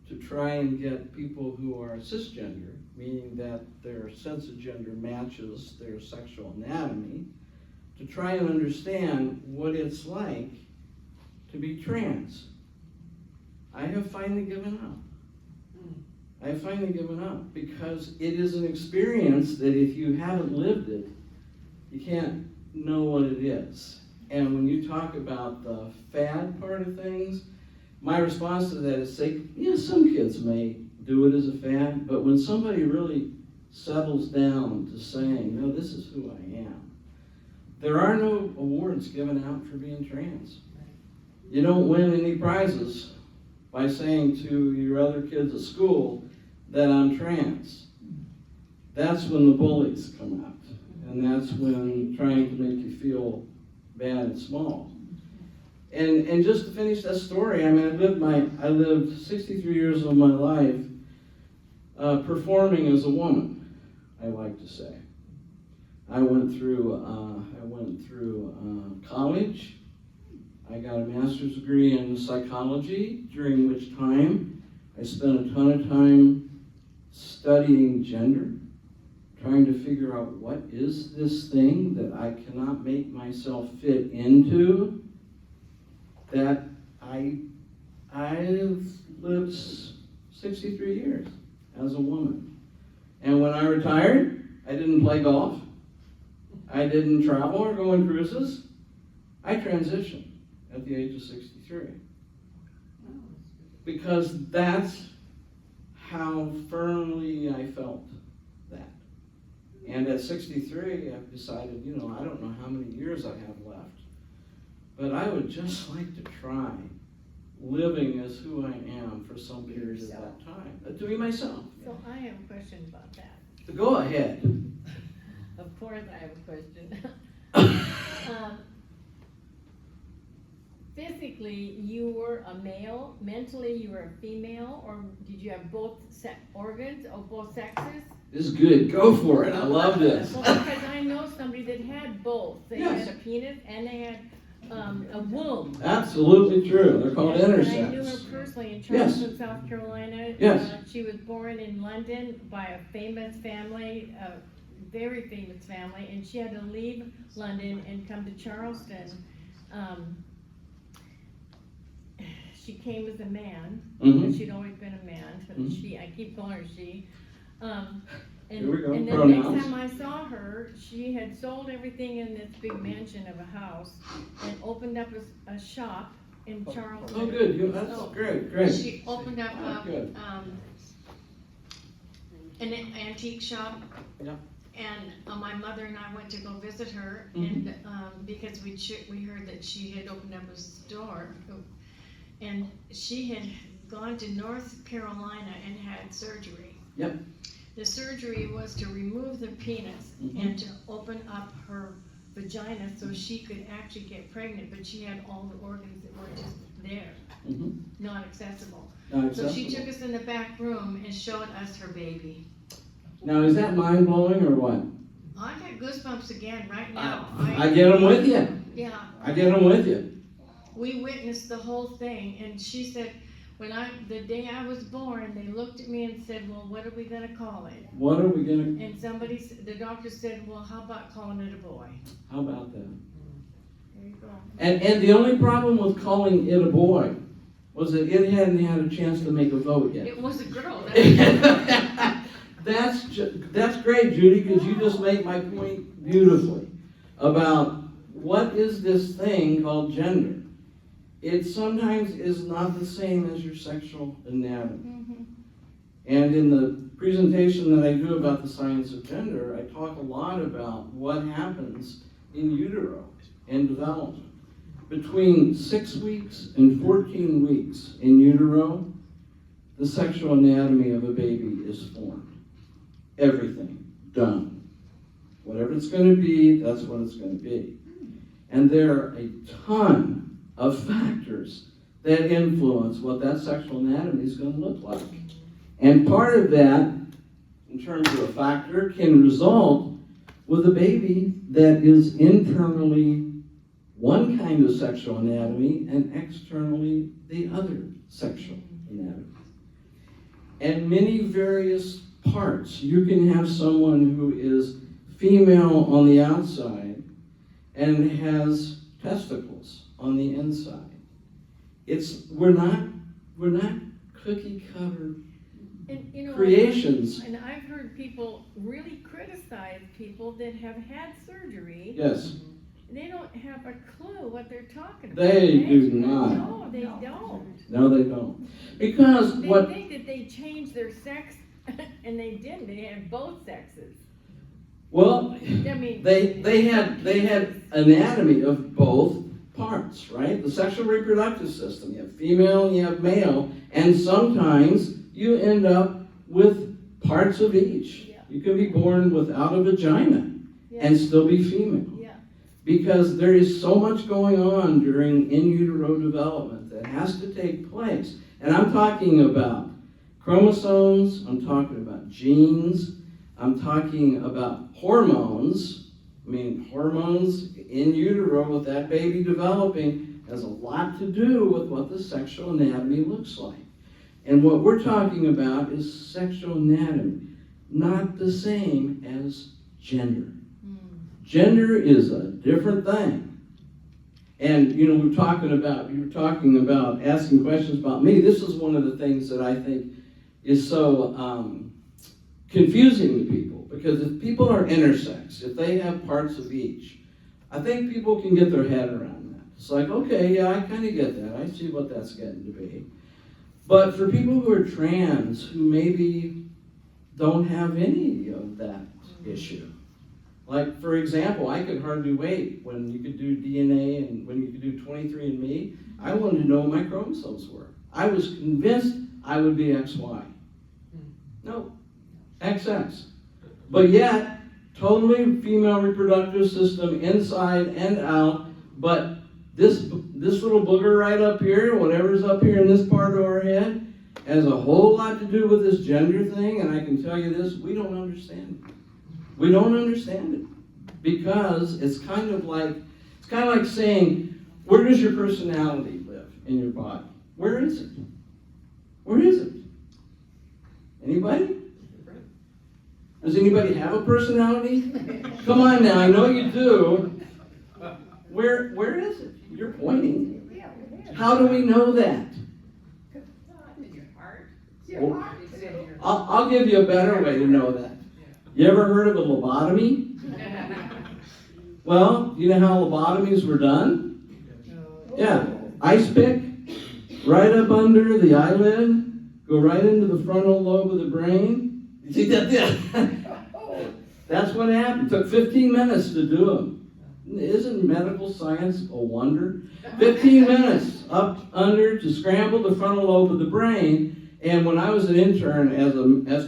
to try and get people who are cisgender, meaning that their sense of gender matches their sexual anatomy, to try and understand what it's like to be trans. I have finally given up. I have finally given up because it is an experience that if you haven't lived it, you can't know what it is. And when you talk about the fad part of things, my response to that is say, yeah, some kids may do it as a fad, but when somebody really settles down to saying, no, this is who I am, there are no awards given out for being trans. You don't win any prizes by saying to your other kids at school that I'm trans. That's when the bullies come out. And that's when trying to make you feel bad and small. And just to finish that story, I mean, I lived 63 years of my life performing as a woman, I like to say. I went through college. I got a master's degree in psychology, during which time I spent a ton of time studying gender, trying to figure out what is this thing that I cannot make myself fit into, that I've lived 63 years as a woman. And when I retired, I didn't play golf. I didn't travel or go on cruises. I transitioned at the age of 63. Because that's how firmly I felt that. And at 63, I've decided, I don't know how many years I have left, but I would just like to try living as who I am for some period of that time. To be myself. So I have a question about that. So go ahead. Of course I have a question. physically you were a male, mentally you were a female, or did you have both organs or both sexes? This is good, go for it, I love this. Well, because I know somebody that had both. They Yes. had a penis and they had a womb. Absolutely true, they're called And I knew her intersex. personally in Yes. Charleston, South Carolina. Yes. She was born in London by a famous family, a very famous family, and she had to leave London and come to Charleston. She came as a man, but Mhm. she'd always been a man, but Mhm. I keep calling her she. Here we go, And then pronouns. next time I saw her, she had sold everything in this big mansion of a house and opened up a shop in Charleston. Oh, good, that's So, great, great. She opened up Oh, good. an antique shop. Yeah. And my mother and I went to go visit her, Mhm. and because we heard that she had opened up a store, and she had gone to North Carolina and had surgery. Yep. The surgery was to remove the penis Mhm. and to open up her vagina so she could actually get pregnant, but she had all the organs that were just there, Mhm. not accessible. Not So she acceptable. took us in the back room and showed us her baby. Now, is that mind blowing or what? I got goosebumps again right now. I get them with you, Yeah, I get them with you. we witnessed the whole thing, and she said, the day I was born, they looked at me and said, well, what are we gonna call it? What are we gonna, And the doctor said, well, how about calling it a boy? how about that? There you go. And the only problem with calling it a boy was that it hadn't had a chance to make a vote yet. It was a girl. That's great, Judy, because you just make my point beautifully about what is this thing called gender. It sometimes is not the same as your sexual anatomy. Mhm. And in the presentation that I do about the science of gender, I talk a lot about what happens in utero and development. Between 6 weeks and 14 weeks in utero, the sexual anatomy of a baby is formed. Everything done. Whatever it's going to be, that's what it's going to be. And there are a ton of factors that influence what that sexual anatomy is going to look like. And part of that, in terms of a factor, can result with a baby that is internally one kind of sexual anatomy and externally the other sexual anatomy. And many various parts. You can have someone who is female on the outside and has testicles on the inside. We're not cookie cutter And, you know, creations. And I've heard people really criticize people that have had surgery. Yes, They don't have a clue what they're talking about. they do not. No, they don't. No, they don't. Because They what, think that they changed their sex, and they didn't. They had both sexes. well, I mean, they had anatomy of both parts, right? The sexual reproductive system. You have female and you have male, and sometimes you end up with parts of each. Yeah. You can be born without a vagina and still be female. Yeah. Because there is so much going on during in utero development that has to take place. And I'm talking about chromosomes, I'm talking about genes, I'm talking about hormones. I mean, hormones in utero with that baby developing has a lot to do with what the sexual anatomy looks like. And what we're talking about is sexual anatomy, not the same as gender. Gender is a different thing. And, you know, you were talking about asking questions about me. This is one of the things that I think is so confusing to people. Because if people are intersex, if they have parts of each, I think people can get their head around that. It's like, okay, yeah, I kind of get that. I see what that's getting to be. But for people who are trans, who maybe don't have any of that issue, like, for example, I could hardly wait when you could do DNA and when you could do 23andMe. I wanted to know what my chromosomes were. I was convinced I would be XY. No, XX. But yet, totally female reproductive system inside and out, but This little booger right up here, whatever's up here in this part of our head, has a whole lot to do with this gender thing, and I can tell you this, we don't understand it. We don't understand it. Because it's kind of like saying, where does your personality live in your body? Where is it? Where is it? Anybody? Does anybody have a personality? Come on now, I know you do. Where is it? You're pointing. Yeah, it is. How do we know that? In your heart. Your heart. It's in your. I'll give you a better way to know that. You ever heard of a lobotomy? Well, you know how lobotomies were done? Yeah, ice pick, right up under the eyelid, go right into the frontal lobe of the brain. You see that? Yeah. That's what happened. It took 15 minutes to do them. Isn't medical science a wonder? 15 minutes up under to scramble the frontal lobe of the brain. And when I was an intern as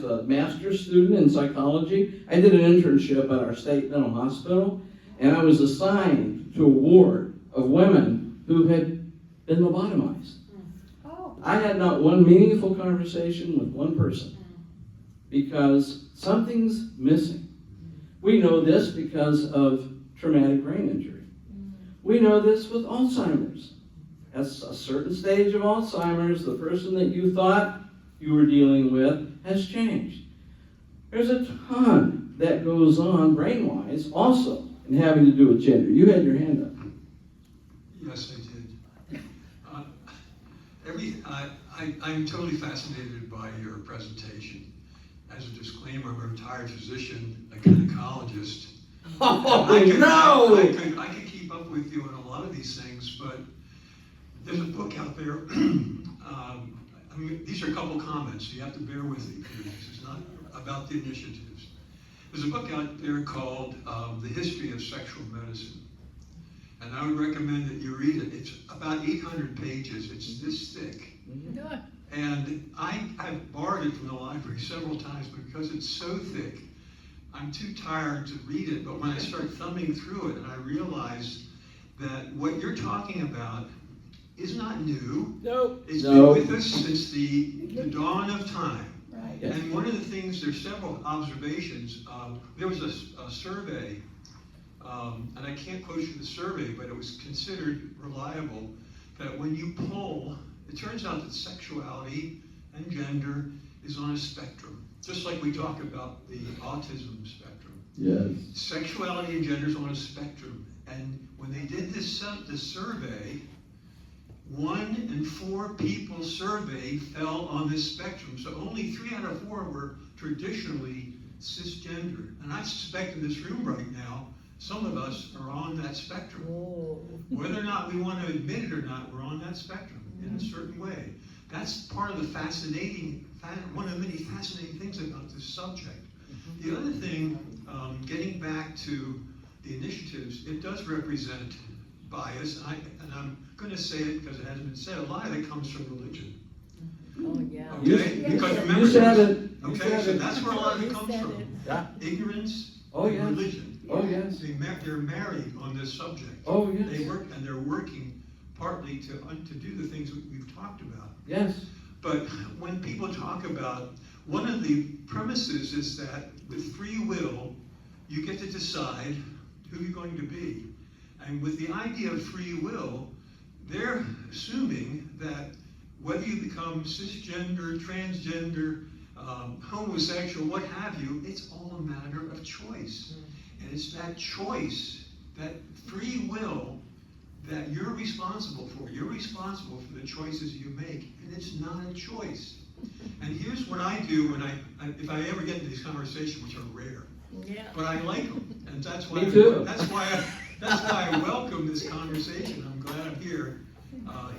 a master's student in psychology, I did an internship at our state mental hospital, and I was assigned to a ward of women who had been lobotomized. Oh, I had not one meaningful conversation with one person because something's missing. We know this because of traumatic brain injury. We know this with Alzheimer's. At a certain stage of Alzheimer's, the person that you thought you were dealing with has changed. There's a ton that goes on brain-wise also in having to do with gender. You had your hand up. Yes, I did. I'm totally fascinated by your presentation. As a disclaimer, I'm a retired physician, a gynecologist. Oh, I no! could keep up with you on a lot of these things, but there's a book out there. I mean, these are a couple comments, so you have to bear with me. This is not about the initiatives. There's a book out there called The History of Sexual Medicine. And I would recommend that you read it. It's about 800 pages. It's this thick. And I've borrowed it from the library several times, but because it's so thick, I'm too tired to read it. But when I start thumbing through it, and I realize that what you're talking about is not new. No. It's No. been with us since the dawn of time. right. Yes. And one of the things, there's several observations. There was a survey, and I can't quote you the survey, but it was considered reliable, that when you poll, it turns out that sexuality and gender is on a spectrum, just like we talk about the autism spectrum. Yes. Sexuality and gender is on a spectrum. And when they did this survey, 1 in 4 people surveyed fell on this spectrum. So only 3 out of 4 were traditionally cisgender. And I suspect in this room right now, some of us are on that spectrum. Whether or not we want to admit it or not, we're on that spectrum in a certain way. That's part of the one of the many fascinating things about this subject. The other thing, getting back to the initiatives, it does represent bias, and I'm going to say it because it hasn't been said. A lot of it comes from religion. Oh, yeah. Okay? Because remember, You said it. You okay, said so it. that's where a lot of it You comes said from. it. Yeah. Ignorance Oh, and yes. religion. Oh, yes. They're married on this subject. Oh, yes. They're working partly to do the things that we've talked about. Yes. But when people talk about, one of the premises is that with free will, you get to decide who you're going to be. And with the idea of free will, they're assuming that whether you become cisgender, transgender, homosexual, what have you, it's all a matter of choice. And it's that choice, that free will, that you're responsible for. You're responsible for the choices you make, and it's not a choice. And here's what I do when if I ever get into these conversations, which are rare, Yeah. but I like them, and that's why. Me too. That's why I welcome this conversation. I'm glad I'm here,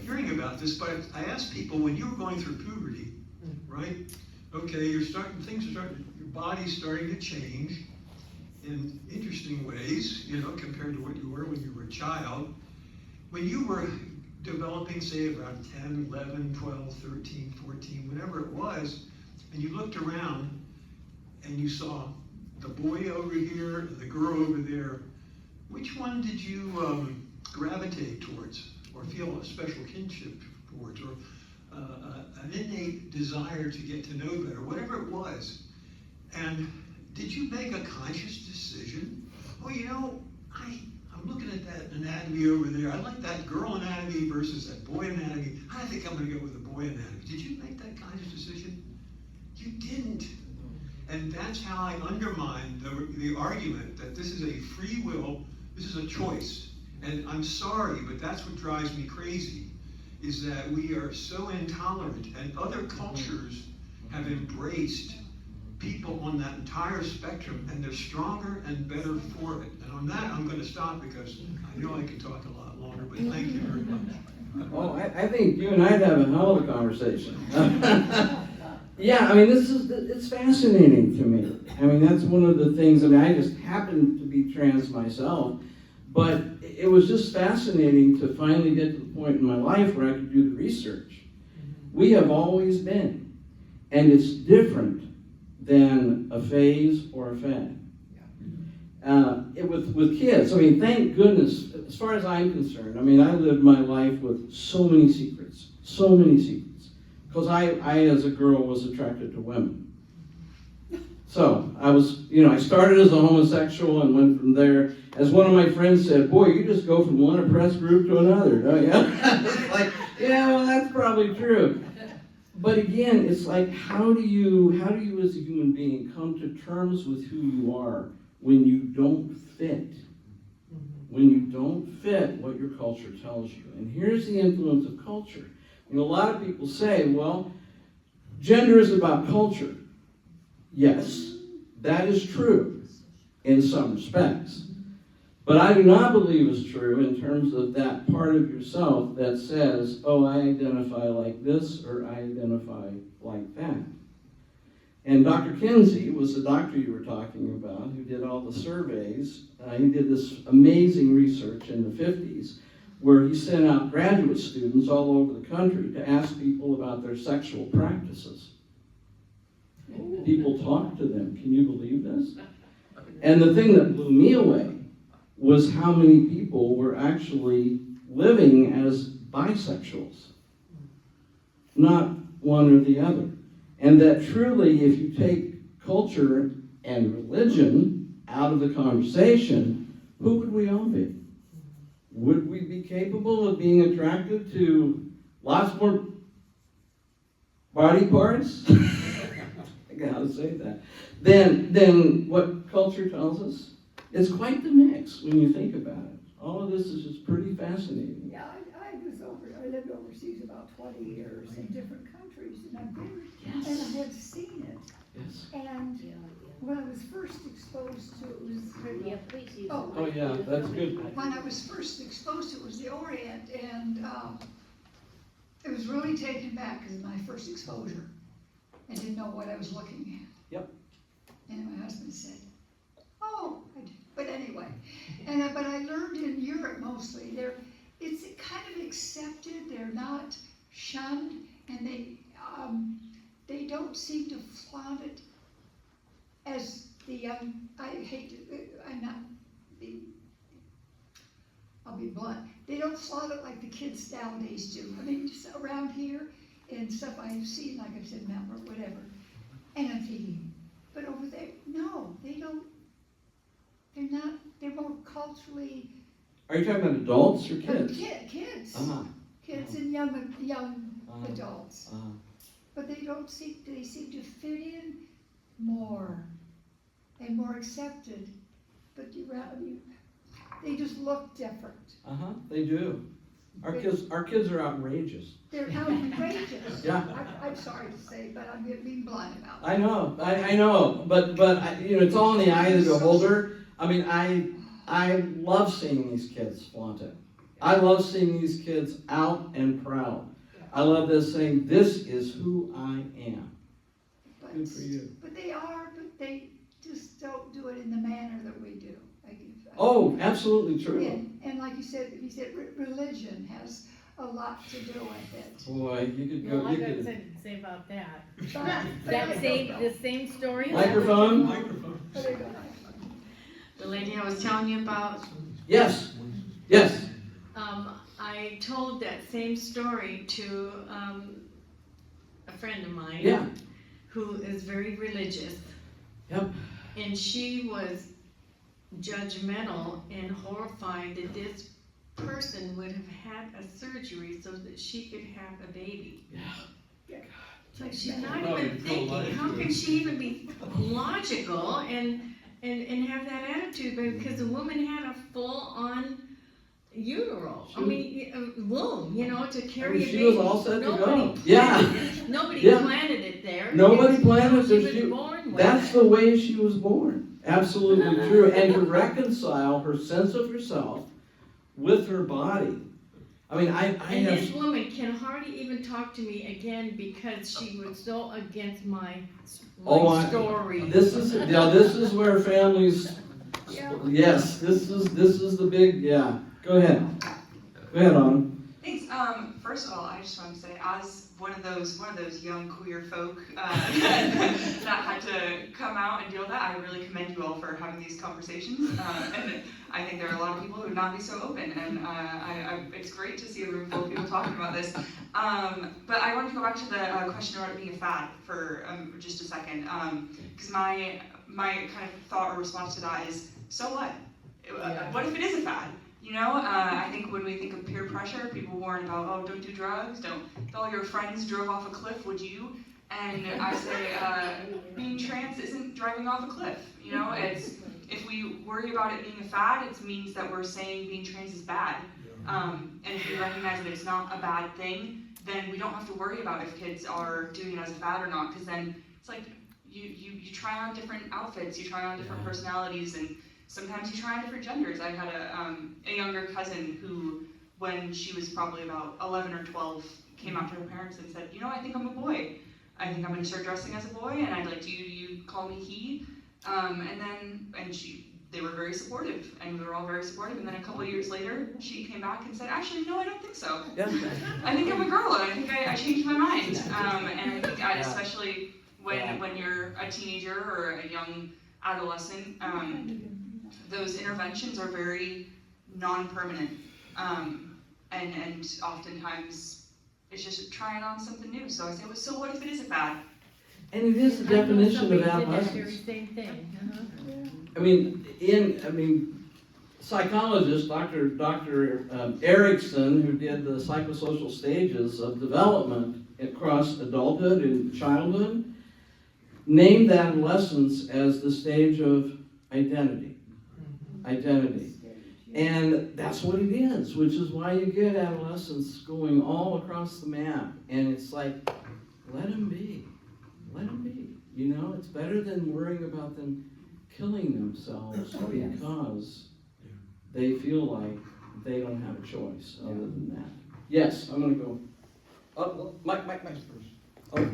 hearing about this. But I ask people, when you were going through puberty, right? Okay, your body's starting to change in interesting ways, compared to what you were when you were a child. When you were developing, say, around 10, 11, 12, 13, 14, whatever it was, and you looked around and you saw the boy over here, the girl over there, which one did you gravitate towards, or feel a special kinship towards, or an innate desire to get to know better, whatever it was. And did you make a conscious decision? Oh, you know, I'm looking at that anatomy over there. I like that girl anatomy versus that boy anatomy. I think I'm going to go with the boy anatomy. Did you make that conscious decision? You didn't. And that's how I undermine the argument that this is a free will, this is a choice. And I'm sorry, but that's what drives me crazy, is that we are so intolerant, and other cultures have embraced people on that entire spectrum, and they're stronger and better for it. And on that, I'm going to stop because I know I can talk a lot longer, but thank you very much. Oh, I think you and I'd have a hell of a conversation. Yeah, I mean, it's fascinating to me. I mean, that's one of the things, I mean, I just happen to be trans myself, but it was just fascinating to finally get to the point in my life where I could do the research. We have always been, and it's different than a phase or a fad. With kids, I mean, thank goodness, as far as I'm concerned, I mean, I lived my life with so many secrets, because I, as a girl, was attracted to women. So, I started as a homosexual and went from there. As one of my friends said, boy, you just go from one oppressed group to another, don't you? It's like, yeah, well, that's probably true. But again, it's like, how do you as a human being come to terms with who you are when you don't fit? When you don't fit what your culture tells you. And here's the influence of culture. A lot of people say, well, gender is about culture. Yes, that is true in some respects. But I do not believe it's true in terms of that part of yourself that says, oh, I identify like this or I identify like that. And Dr. Kinsey was the doctor you were talking about who did all the surveys. He did this amazing research in the 50s where he sent out graduate students all over the country to ask people about their sexual practices. People talked to them. Can you believe this? And the thing that blew me away was how many people were actually living as bisexuals. Not one or the other. And that truly, if you take culture and religion out of the conversation, who would we all be? Would we be capable of being attracted to lots more body parts? I gotta say that. Then what culture tells us? It's quite the mix when you think about it. All of this is just pretty fascinating. Yeah, I lived overseas about 20 years in different countries, and I've been, and I have seen it. Yes. And when I was first exposed to it was Yeah, please use Oh. the Oh mic. yeah, that's good. when I was first exposed to it was the Orient, and it was really taken back because of my first exposure. I didn't know what I was looking at. Yep. And my husband said, "Oh," but anyway, but I learned in Europe mostly. It's kind of accepted. They're not shunned, and they don't seem to flaunt it as the young. I'll be blunt. They don't flaunt it like the kids nowadays do. I mean, just around here and stuff I've seen, like I've said, Mount or whatever, and I'm thinking, but over there, no, they don't. They're not. They're more culturally. Are you talking about adults or kids? Kids. Uh-huh. Kids and young Uh-huh. adults. Uh-huh. But they seem to fit in more and more accepted. But they just look different. Uh-huh, they do. Our kids are outrageous. They're outrageous. Yeah. I'm sorry to say, but I'm being blunt about it. I know, but it's all in the eye of the beholder. I mean, I love seeing these kids flaunt it. I love seeing these kids out and proud. I love this saying, this is who I am. Good for you. But they just don't do it in the manner that we do. Oh, absolutely true. And like you said, religion has a lot to do with it. Boy, you could go. Well, I You got to could. say about that. But The same story. Microphone. But I don't know. The lady I was telling you about, Yes. I told that same story to a friend of mine. Yeah. Who is very religious. Yep. And she was judgmental and horrified that this person would have had a surgery so that she could have a baby. Yeah. Like, she's not Well, even you're thinking, pro-life, how too. can she even be logical and have that attitude? Because the woman had a full-on utero, I mean, a womb, you know, to carry a baby. She was all set to go. Nobody Yeah. Nobody Yeah. planted it there. Nobody planted She it. was born with That's it. the way she was born. Absolutely true. And to reconcile her sense of herself with her body. I mean, I And this have. woman can hardly even talk to me again because she was so against my story. This is where families. Yeah. Yes, this is the big. Yeah. Go ahead. Go ahead, Autumn. Thanks. First of all, I just want to say, as one of those young queer folk that had to come out and deal with that, I really commend you all for having these conversations. And I think there are a lot of people who would not be so open, and it's great to see a room full of people talking about this. But I wanted to go back to the question about it being a fad for just a second, because my kind of thought or response to that is, so what? What if it is a fad? You know, I think when we think of peer pressure, people warn about, oh, don't do drugs, don't. If all your friends drove off a cliff, would you? And I say, being trans isn't driving off a cliff. You know, if we worry about it being a fad, it means that we're saying being trans is bad. And if we recognize that it's not a bad thing, then we don't have to worry about if kids are doing it as a fad or not, because then it's like you try on different outfits, you try on different personalities, and sometimes you try on different genders. I had a younger cousin who, when she was probably about 11 or 12, came out to her parents and said, you know, I think I'm a boy. I think I'm going to start dressing as a boy, and I'd like you to call me he. They were very supportive, and we were all very supportive. And then a couple of years later, she came back and said, actually, no, I don't think so. Yeah. I think I'm a girl, and I think I changed my mind. And I think especially when you're a teenager or a young adolescent, those interventions are very non-permanent, and oftentimes it's just trying on something new. So I say, well, so what if it is a fad? And it is the definition of adolescence. Very same thing. I mean, psychologist Dr. Erickson, who did the psychosocial stages of development across adulthood and childhood, named adolescence as the stage of identity. And that's what it is, which is why you get adolescents going all across the map. And it's like, let them be. You know, it's better than worrying about them killing themselves because they feel like they don't have a choice other than that. Yes, I'm going to go. Oh, Mike first. Oh.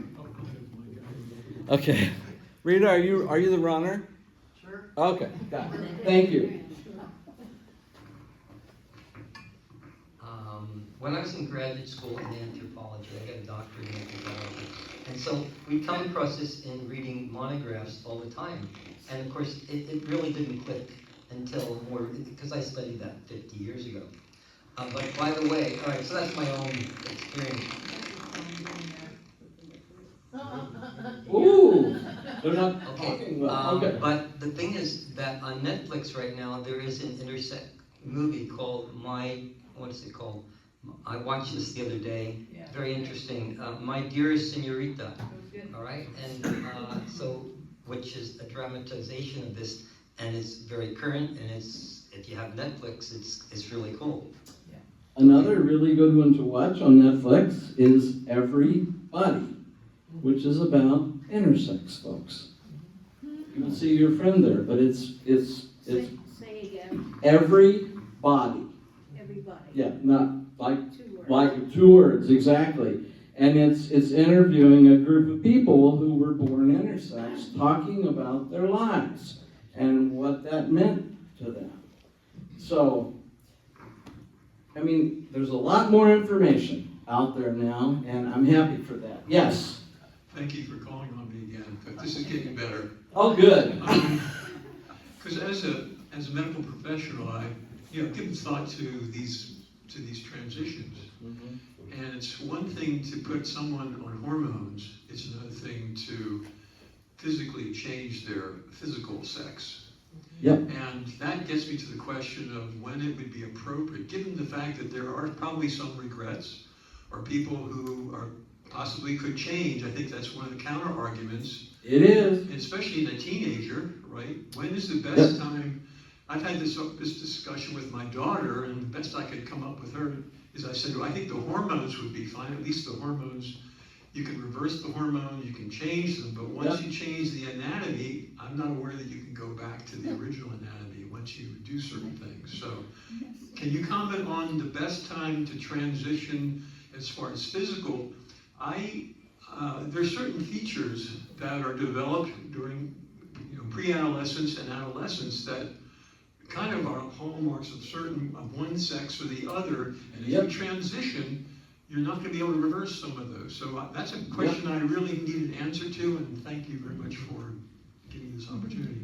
Okay. Rita, are you the runner? Sure. Okay, got it. Thank you. When I was in graduate school in anthropology, I got a doctorate in anthropology. And so we come across this in reading monographs all the time. And of course, it really didn't click until more, because I studied that 50 years ago. But by the way, all right, so that's my own experience. Ooh, they're not talking well. Okay. But the thing is that on Netflix right now, there is an intersect movie called what is it called? I watched this the other day. Yeah. Very interesting. My Dearest Senorita. All right, and so which is a dramatization of this, and it's very current, and it's if you have Netflix, it's really cool. Yeah. Another really good one to watch on Netflix is Everybody, which is about intersex folks. You can see your friend there, but it's Say again, everybody. everybody. Yeah, not like 2 words. like 2 words exactly. And it's interviewing a group of people who were born intersex, talking about their lives and what that meant to them. So, I mean, there's a lot more information out there now, and I'm happy for that. Yes? Thank you for calling on me again, but this is getting better. Oh, good. Because as a medical professional, I given thought to these to these transitions. Mhm. And it's one thing to put someone on hormones, it's another thing to physically change their physical sex. Yep. And that gets me to the question of when it would be appropriate, given the fact that there are probably some regrets, or people who are possibly could change. I think that's one of the counter arguments, It is. especially in a teenager, right? When is the best Yep. time? I've had this discussion with my daughter, and the best I could come up with her is I said, well, I think the hormones would be fine, at least the hormones. You can reverse the hormones, you can change them, but once you change the anatomy, I'm not aware that you can go back to the original anatomy once you do certain things. So, can you comment on the best time to transition as far as physical? There's certain features that are developed during pre-adolescence and adolescence that kind of are hallmarks of one sex or the other, and as you transition, you're not going to be able to reverse some of those. So that's a question I really need an answer to, and thank you very much for giving me this opportunity.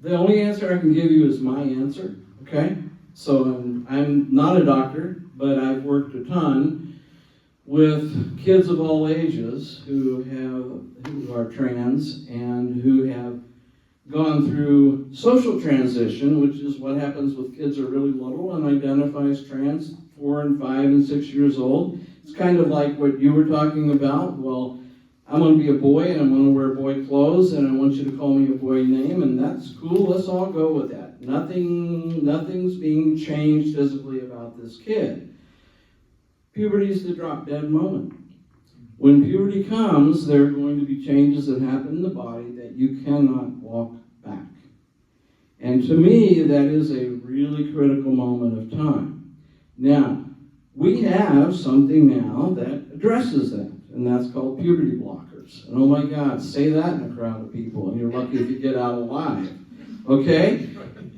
The only answer I can give you is my answer, okay? So I'm not a doctor, but I've worked a ton with kids of all ages who are trans and who have gone through social transition, which is what happens with kids who are really little and identify as trans, 4 and 5 and 6 years old. It's kind of like what you were talking about. Well, I'm going to be a boy and I'm going to wear boy clothes and I want you to call me a boy name, and that's cool. Let's all go with that. Nothing's being changed physically about this kid. Puberty is the drop dead moment. When puberty comes, there are going to be changes that happen in the body that you cannot walk back. And to me, that is a really critical moment of time. Now, we have something now that addresses that, and that's called puberty blockers. And oh my God, say that in a crowd of people, and you're lucky if you get out alive. Okay?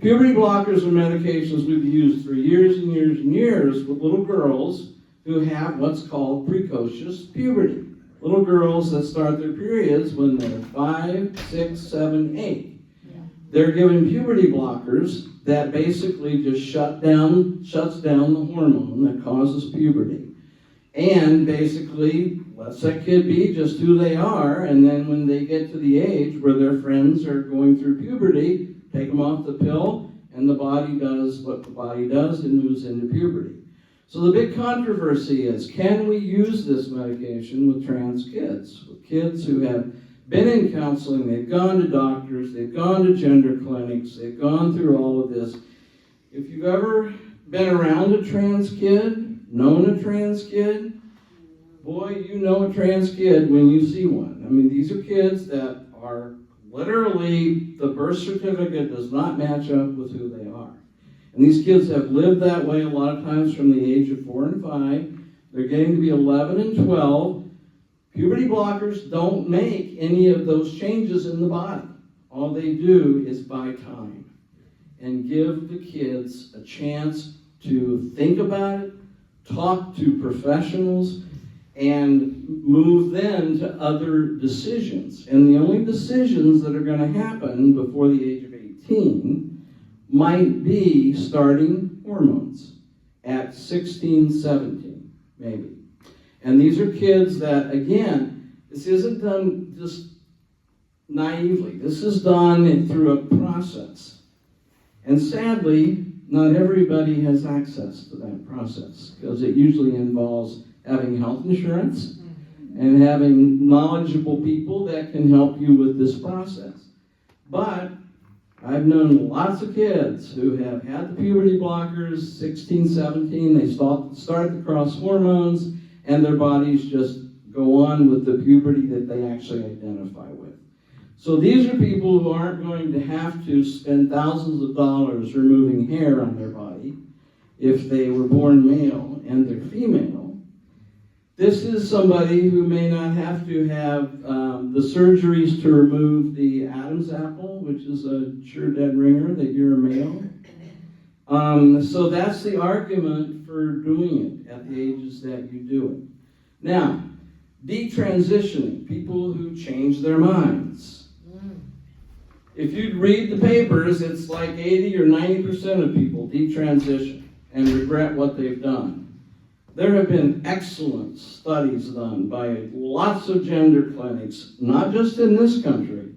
Puberty blockers are medications we've used for years and years and years with little girls who have what's called precocious puberty. Little girls that start their periods when they're 5, 6, 7, 8. They're given puberty blockers that basically just shuts down the hormone that causes puberty. And basically lets that kid be just who they are, and then when they get to the age where their friends are going through puberty, take them off the pill, and the body does what the body does and moves into puberty. So the big controversy is, can we use this medication with trans kids? With kids who have been in counseling, they've gone to doctors, they've gone to gender clinics, they've gone through all of this. If you've ever been around a trans kid, known a trans kid, boy, you know a trans kid when you see one. I mean, these are kids that are literally, the birth certificate does not match up with who they are. And these kids have lived that way a lot of times from the age of 4 and 5. They're getting to be 11 and 12. Puberty blockers don't make any of those changes in the body. All they do is buy time and give the kids a chance to think about it, talk to professionals, and move then to other decisions. And the only decisions that are going to happen before the age of 18 might be starting hormones at 16, 17, maybe. And these are kids that, again, this isn't done just naively. This is done through a process. And sadly, not everybody has access to that process, because it usually involves having health insurance and having knowledgeable people that can help you with this process. But I've known lots of kids who have had the puberty blockers, 16, 17, they start to cross hormones, and their bodies just go on with the puberty that they actually identify with. So these are people who aren't going to have to spend thousands of dollars removing hair on their body if they were born male and they're female. This is somebody who may not have to have the surgeries to remove the Adam's apple, which is a sure dead ringer that you're a male. So that's the argument for doing it at the ages that you do it. Now, detransitioning, people who change their minds. If you'd read the papers, it's like 80 or 90% of people detransition and regret what they've done. there have been excellent studies done by lots of gender clinics, not just in this country,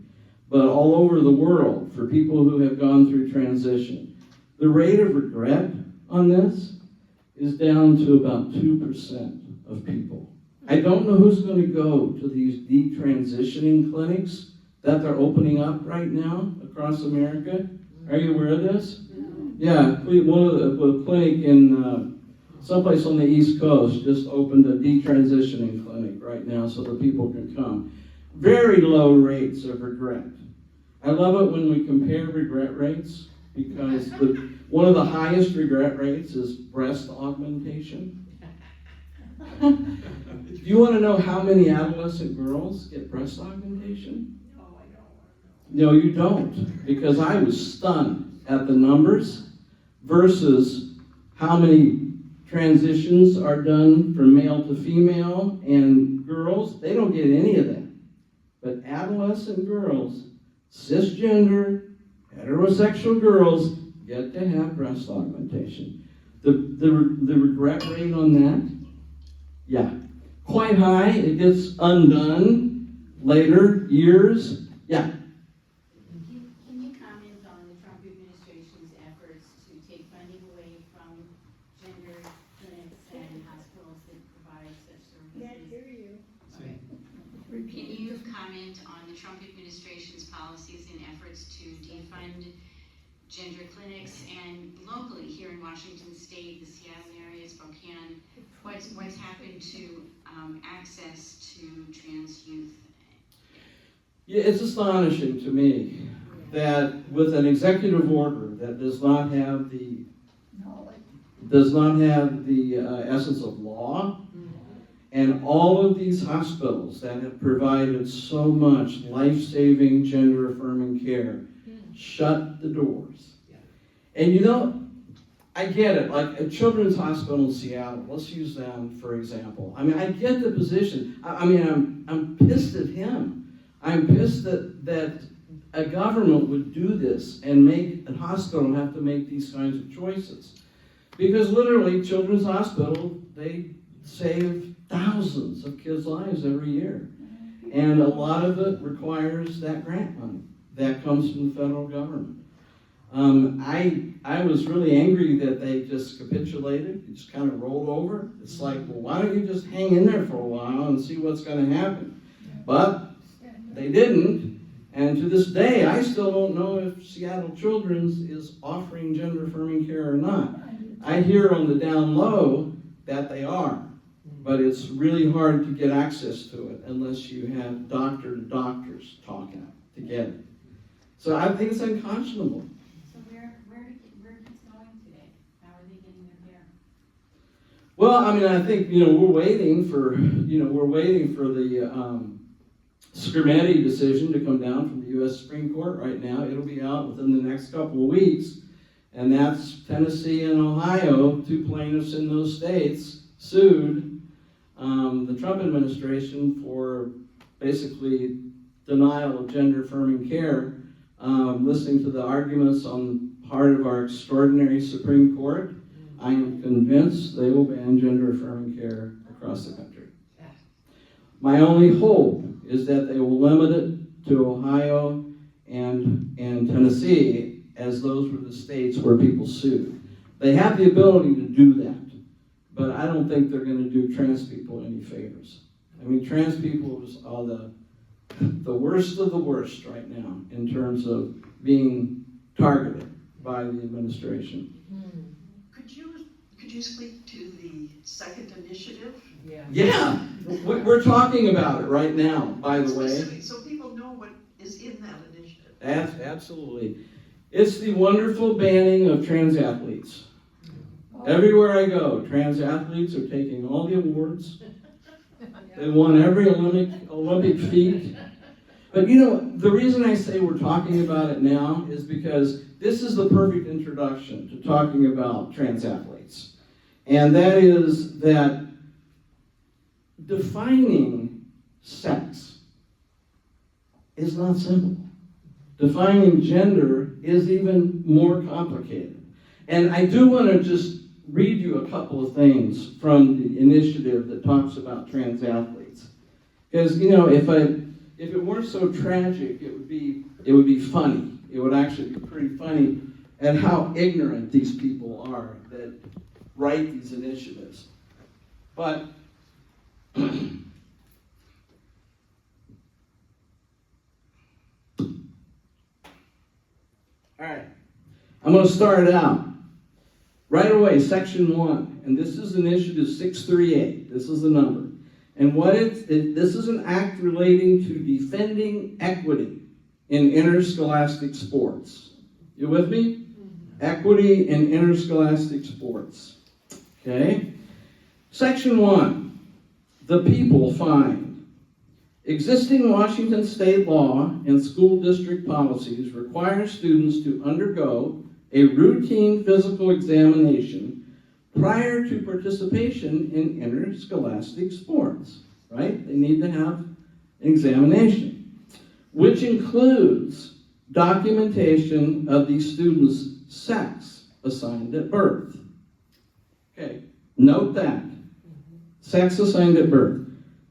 but all over the world for people who have gone through transition. The rate of regret on this is down to about 2% of people. I don't know who's going to go to these detransitioning clinics that they're opening up right now across America. Are you aware of this? Yeah, one of the clinic in someplace on the East Coast just opened a detransitioning clinic right now so that people can come. Very low rates of regret. I love it when we compare regret rates because one of the highest regret rates is breast augmentation. Do you want to know how many adolescent girls get breast augmentation? No, I don't. No, you don't, because I was stunned at the numbers versus how many transitions are done from male to female, and girls, they don't get any of that. But adolescent girls, cisgender, heterosexual girls, get to have breast augmentation. The regret rate on that, yeah, quite high. It gets undone later, years, yeah. Can you comment on the Trump administration's efforts to take funding away from gender clinics and hospitals that provide such services? Can't hear you. Can you comment on the Trump administration's policies and efforts to defund gender clinics, and locally here in Washington State, the Seattle area, Spokane, what's happened to access to trans youth? Yeah, it's astonishing to me that with an executive order that does not have the essence of law, and all of these hospitals that have provided so much life-saving, gender-affirming care shut the doors. And you know, I get it, like a children's hospital in Seattle, let's use them for example. I mean, I get the position. I'm pissed at him. I'm pissed that a government would do this and make a hospital have to make these kinds of choices. Because literally, Children's Hospital, they save thousands of kids' lives every year. And a lot of it requires that grant money that comes from the federal government. I was really angry that they just capitulated, just kind of rolled over. It's like, well, why don't you just hang in there for a while and see what's going to happen? But they didn't, and to this day, I still don't know if Seattle Children's is offering gender-affirming care or not. I hear on the down low that they are, but it's really hard to get access to it unless you have doctor-to-doctors talking to get it. So I think it's unconscionable. So where are kids going today? How are they getting their care? Well, I mean, I think, we're waiting for the Scrimetti decision to come down from the U.S. Supreme Court right now. It'll be out within the next couple of weeks. And that's Tennessee and Ohio, two plaintiffs in those states, sued the Trump administration for basically denial of gender-affirming care. Listening to the arguments on part of our extraordinary Supreme Court, I am convinced they will ban gender-affirming care across the country. My only hope is that they will limit it to Ohio and Tennessee, as those were the states where people sued. They have the ability to do that, but I don't think they're going to do trans people any favors. I mean, trans people are the worst of the worst right now in terms of being targeted by the administration. Could you speak to the second initiative? Yeah, we're talking about it right now, by the way. So people know what is in that initiative. Absolutely. It's the wonderful banning of trans athletes. Everywhere I go, trans athletes are taking all the awards. They won every Olympic feat. But the reason I say we're talking about it now is because this is the perfect introduction to talking about trans athletes. And that is that defining sex is not simple. Defining gender is even more complicated. And I do want to just read you a couple of things from the initiative that talks about trans athletes. Because, you know, if it weren't so tragic, it would be funny. It would actually be pretty funny at how ignorant these people are that write these initiatives. But all right, I'm going to start it out. Right away, section 1, and this is initiative 638. This is the number. And this is an act relating to defending equity in interscholastic sports. You with me? Equity in interscholastic sports. Okay? Section 1, the people find. Existing Washington state law and school district policies require students to undergo a routine physical examination prior to participation in interscholastic sports, right? They need to have an examination, which includes documentation of the student's sex assigned at birth. Okay, note that. Sex assigned at birth.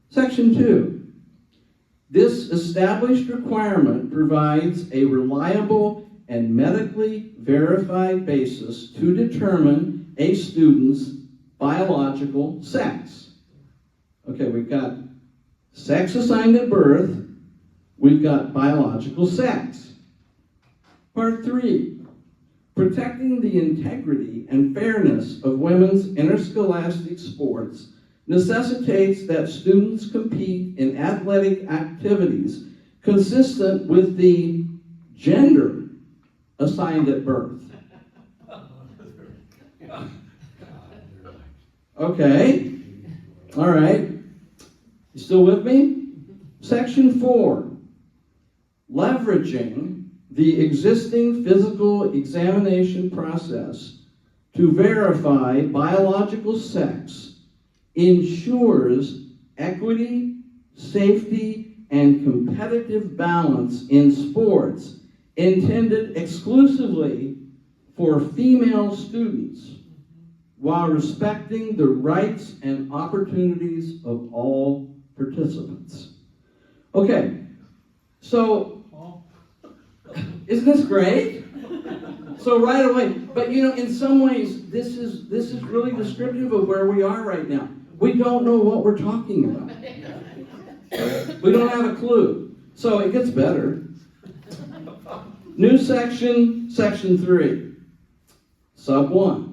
Section 2. This established requirement provides a reliable and medically verified basis to determine a student's biological sex. Okay, we've got sex assigned at birth, we've got biological sex. Part 3, protecting the integrity and fairness of women's interscholastic sports necessitates that students compete in athletic activities consistent with the gender assigned at birth. Okay, all right. You still with me? Section 4, leveraging the existing physical examination process to verify biological sex ensures equity, safety, and competitive balance in sports intended exclusively for female students while respecting the rights and opportunities of all participants. Okay, so isn't this great? So right away, but you know, in some ways, this is really descriptive of where we are right now. We don't know what we're talking about. We don't have a clue. So it gets better. New section, section 3. Sub 1.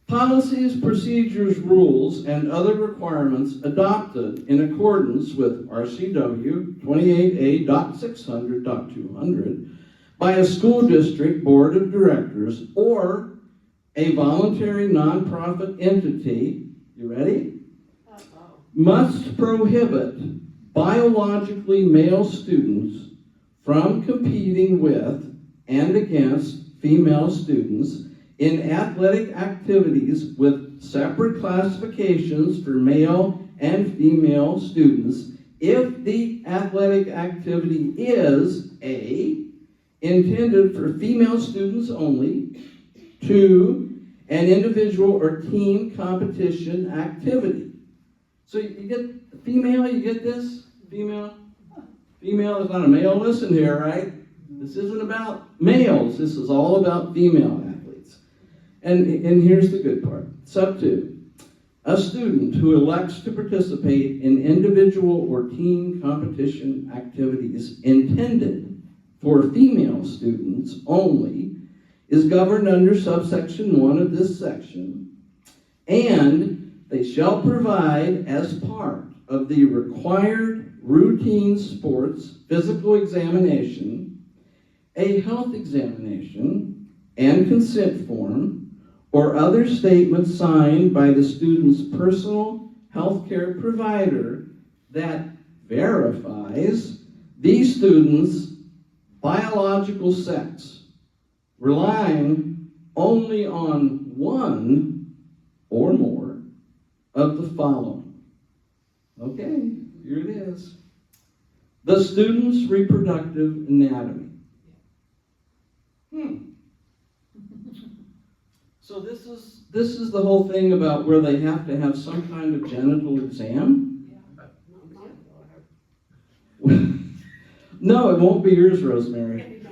Policies, procedures, rules, and other requirements adopted in accordance with RCW 28A.600.200 by a school district board of directors or a voluntary nonprofit entity, you ready? Must prohibit biologically male students from competing with and against female students in athletic activities with separate classifications for male and female students if the athletic activity is A, intended for female students only, 2, an individual or team competition activity. So you get female, you get this? Female? Female is not a male. Listen here, right? This isn't about males. This is all about female athletes. And here's the good part. Sub 2. A student who elects to participate in individual or team competition activities intended for female students only is governed under subsection 1 of this section, and they shall provide as part of the required routine sports physical examination, a health examination and consent form, or other statement signed by the student's personal health care provider that verifies the student's biological sex, relying only on one or more of the following. Okay, here it is. The student's reproductive anatomy. So this is the whole thing about where they have to have some kind of genital exam? No, it won't be yours, Rosemary.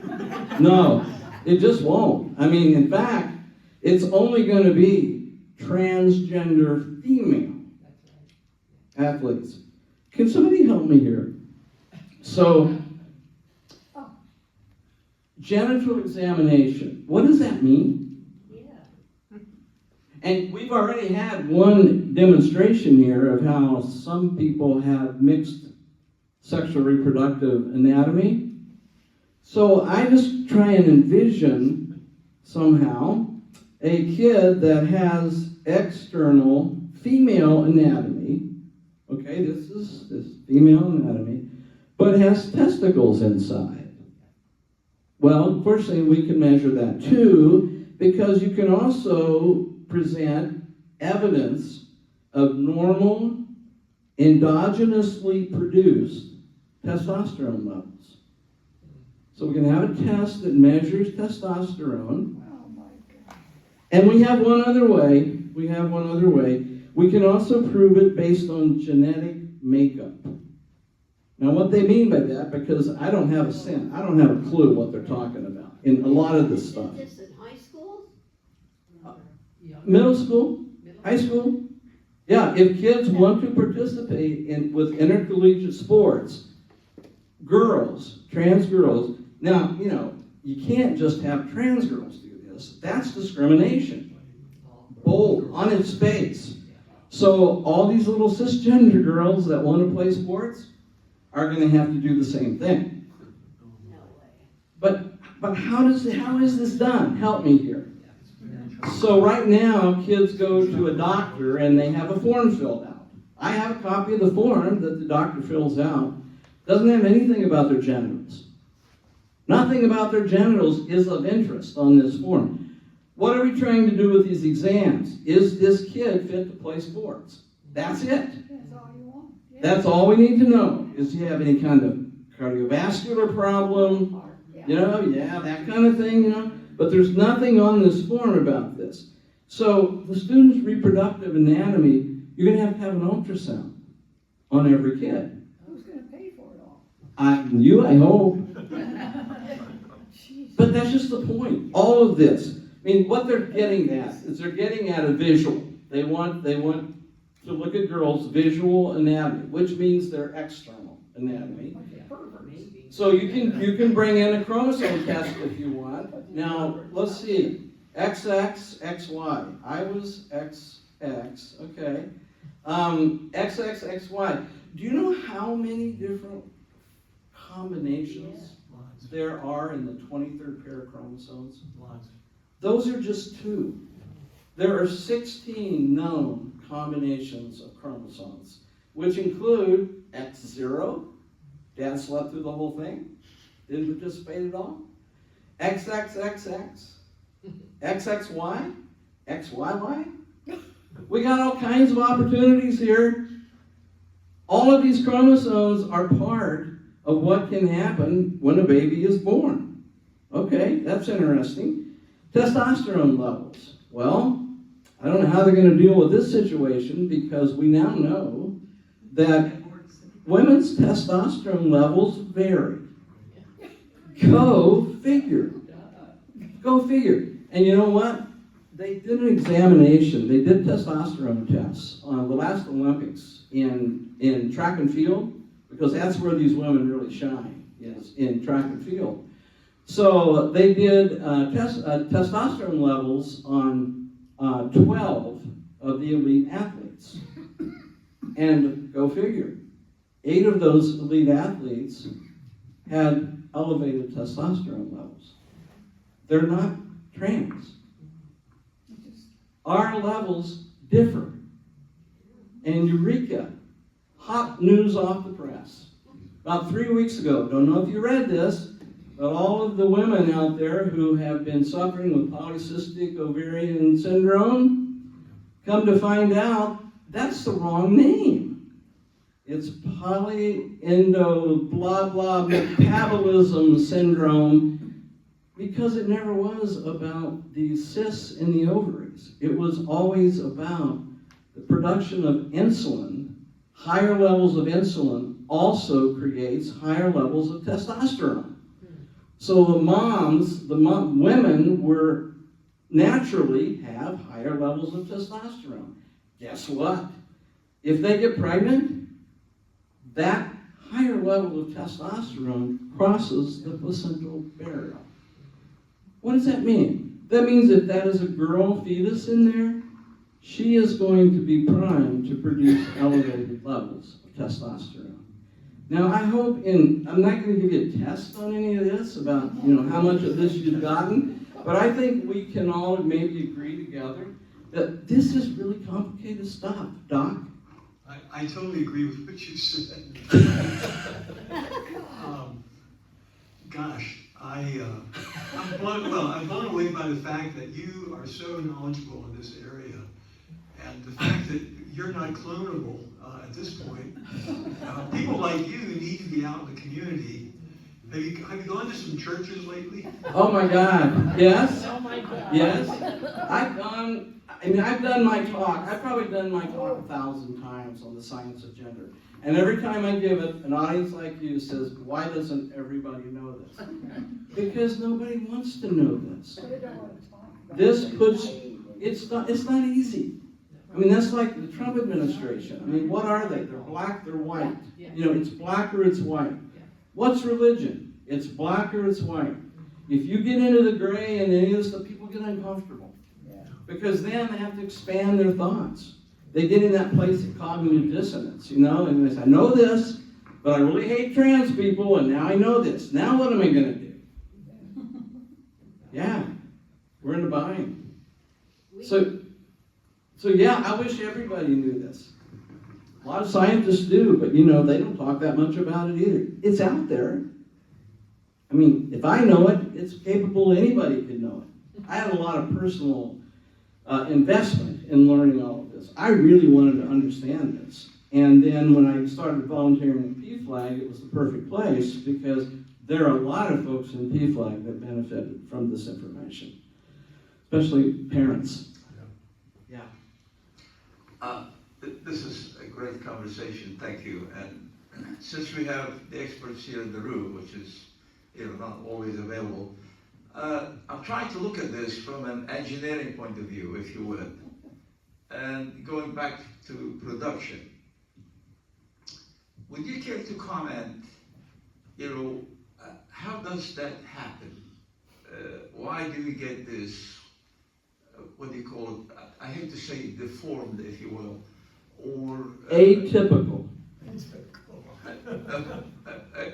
No, it just won't. I mean, in fact, it's only going to be transgender female athletes. Can somebody help me here? So, genital examination, what does that mean? And we've already had one demonstration here of how some people have mixed sexual reproductive anatomy. So I just try and envision somehow a kid that has external female anatomy. Okay, this is this female anatomy, but has testicles inside. Well, fortunately, we can measure that too, because you can also present evidence of normal, endogenously produced testosterone levels. So we can have a test that measures testosterone. And we have one other way. We can also prove it based on genetic makeup. Now what they mean by that, because I don't have a clue what they're talking about in a lot of this stuff. Is this in high school? Middle school, high school. Yeah, if kids want to participate with intercollegiate sports, girls, trans girls, now, you can't just have trans girls do this. That's discrimination. Bold, on its face. So all these little cisgender girls that want to play sports are going to have to do the same thing. But how is this done? Help me here. So right now, kids go to a doctor and they have a form filled out. I have a copy of the form that the doctor fills out. Doesn't have anything about their genitals. Nothing about their genitals is of interest on this form. What are we trying to do with these exams? Is this kid fit to play sports? That's it. That's all you want. Yeah. That's all we need to know. Is do you have any kind of cardiovascular problem? That kind of thing, But there's nothing on this form about this. So the student's reproductive anatomy, you're going to have an ultrasound on every kid. Who's going to pay for it all? I hope. But that's just the point. All of this. I mean, what they're getting at is they're getting at a visual. They want to look at girls' visual anatomy, which means their external anatomy. So you can bring in a chromosome test if you want. Now, let's see. XX, XY. I was XX, okay. XX, XY. Do you know how many different combinations there are in the 23rd pair of chromosomes? Those are just 2. There are 16 known combinations of chromosomes, which include X0, dad slept through the whole thing, didn't participate at all, XXXX, XXY, XYY. We got all kinds of opportunities here. All of these chromosomes are part of what can happen when a baby is born. Okay, that's interesting. Testosterone levels. Well, I don't know how they're going to deal with this situation because we now know that women's testosterone levels vary. Go figure. Go figure. And you know what? They did an examination. They did testosterone tests on the last Olympics in track and field, because that's where these women really shine, is in track and field. So they did testosterone levels on 12 of the elite athletes. And go figure, 8 of those elite athletes had elevated testosterone levels. They're not trans. Our levels differ. And eureka, hot news off the press. About 3 weeks ago, don't know if you read this, but all of the women out there who have been suffering with polycystic ovarian syndrome, come to find out that's the wrong name. It's polyendo blah blah metabolism syndrome. Because it never was about the cysts in the ovaries. It was always about the production of insulin. Higher levels of insulin also creates higher levels of testosterone. So the women were naturally have higher levels of testosterone. Guess what? If they get pregnant, that higher level of testosterone crosses the placental barrier. What does that mean? That means if that is a girl fetus in there, she is going to be primed to produce elevated levels of testosterone. Now, I hope I'm not going to give you a test on any of this about, how much of this you've gotten, but I think we can all maybe agree together that this is really complicated stuff, Doc. I totally agree with what you said. Gosh, I'm blown away by the fact that you are so knowledgeable in this area, and the fact that you're not clonable at this point. People like you need to be out in the community. Have you gone to some churches lately? Oh my God, yes. Oh my God. Yes. I've done my talk. I've probably done my talk 1,000 times on the science of gender. And every time I give it, an audience like you says, why doesn't everybody know this? Because nobody wants to know this. This puts, it's not easy. I mean, that's like the Trump administration. I mean, what are they? They're black, they're white. It's black or it's white. What's religion? It's black or it's white. If you get into the gray and any of this stuff, people get uncomfortable. Because then they have to expand their thoughts. They get in that place of cognitive dissonance, and they say, I know this, but I really hate trans people, and now I know this. Now what am I going to do? Yeah, we're in a bind. So yeah, I wish everybody knew this. A lot of scientists do, but they don't talk that much about it either. It's out there. I mean, if I know it, it's capable anybody could know it. I had a lot of personal investment in learning all of this. I really wanted to understand this. And then when I started volunteering in PFLAG, it was the perfect place because there are a lot of folks in PFLAG that benefited from this information, especially parents. Yeah. This is a great conversation, thank you. And since we have the experts here in the room, which is not always available, I'm trying to look at this from an engineering point of view, if you would. And going back to production, would you care to comment, how does that happen? Why do we get this, what do you call it? I hate to say deformed, if you will, or... atypical.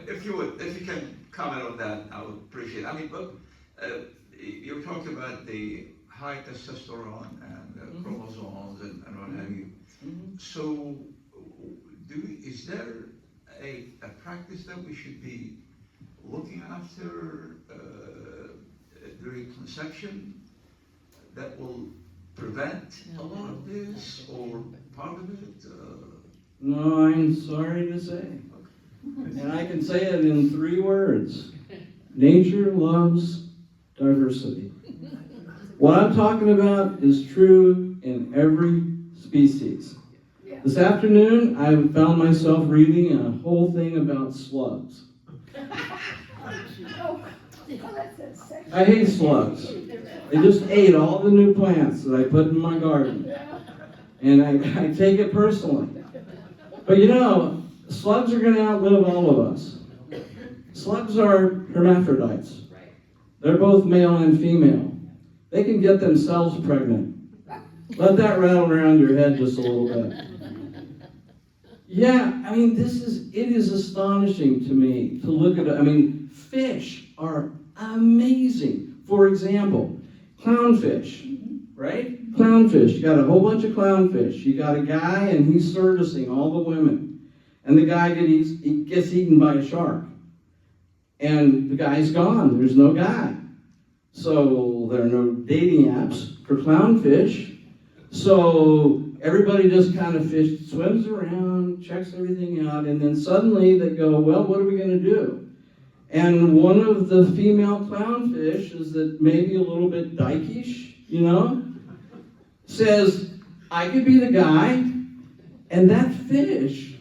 If you can comment on that, I would appreciate it. I mean, but you're talking about the high testosterone and chromosomes and what have you. So, is there a practice that we should be looking after during conception that will prevent a lot of this, or part of it? No, I'm sorry to say. And I can say it in 3 words. Nature loves diversity. What I'm talking about is true in every species. This afternoon, I found myself reading a whole thing about slugs. I hate slugs. They just ate all the new plants that I put in my garden. And I take it personally. But slugs are going to outlive all of us. Slugs are hermaphrodites. They're both male and female. They can get themselves pregnant. Let that rattle around your head just a little bit. Yeah, I mean, it is astonishing to me to look at it. I mean, fish are amazing. For example, clownfish, right? Clownfish, you got a whole bunch of clownfish. You got a guy and he's servicing all the women. And the guy gets eaten by a shark. And the guy's gone, there's no guy. So there are no dating apps for clownfish. So everybody just kind of swims around, checks everything out, and then suddenly they go, well, what are we going to do? And one of the female clownfish is that maybe a little bit dykish, you know, says, I could be the guy, and that fish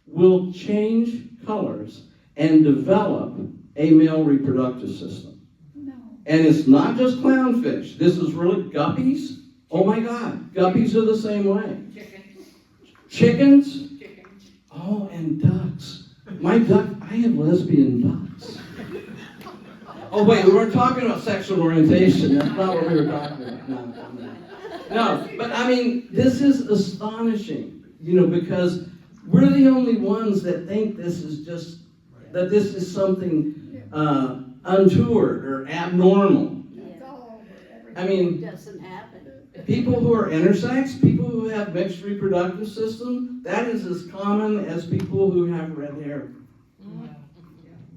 will change colors and develop a male reproductive system. No. And it's not just clownfish. This is really guppies. Oh my God, guppies are the same way. Chickens? Oh, and ducks. My duck, I have lesbian ducks. Oh wait, we weren't talking about sexual orientation. That's not what we were talking about. No, but I mean, this is astonishing, you know, because we're the only ones that think this is just, that this is something untoward or abnormal. Yeah. I mean, Doesn't happen. people who are intersex, people who have mixed reproductive system, that is as common as people who have red hair.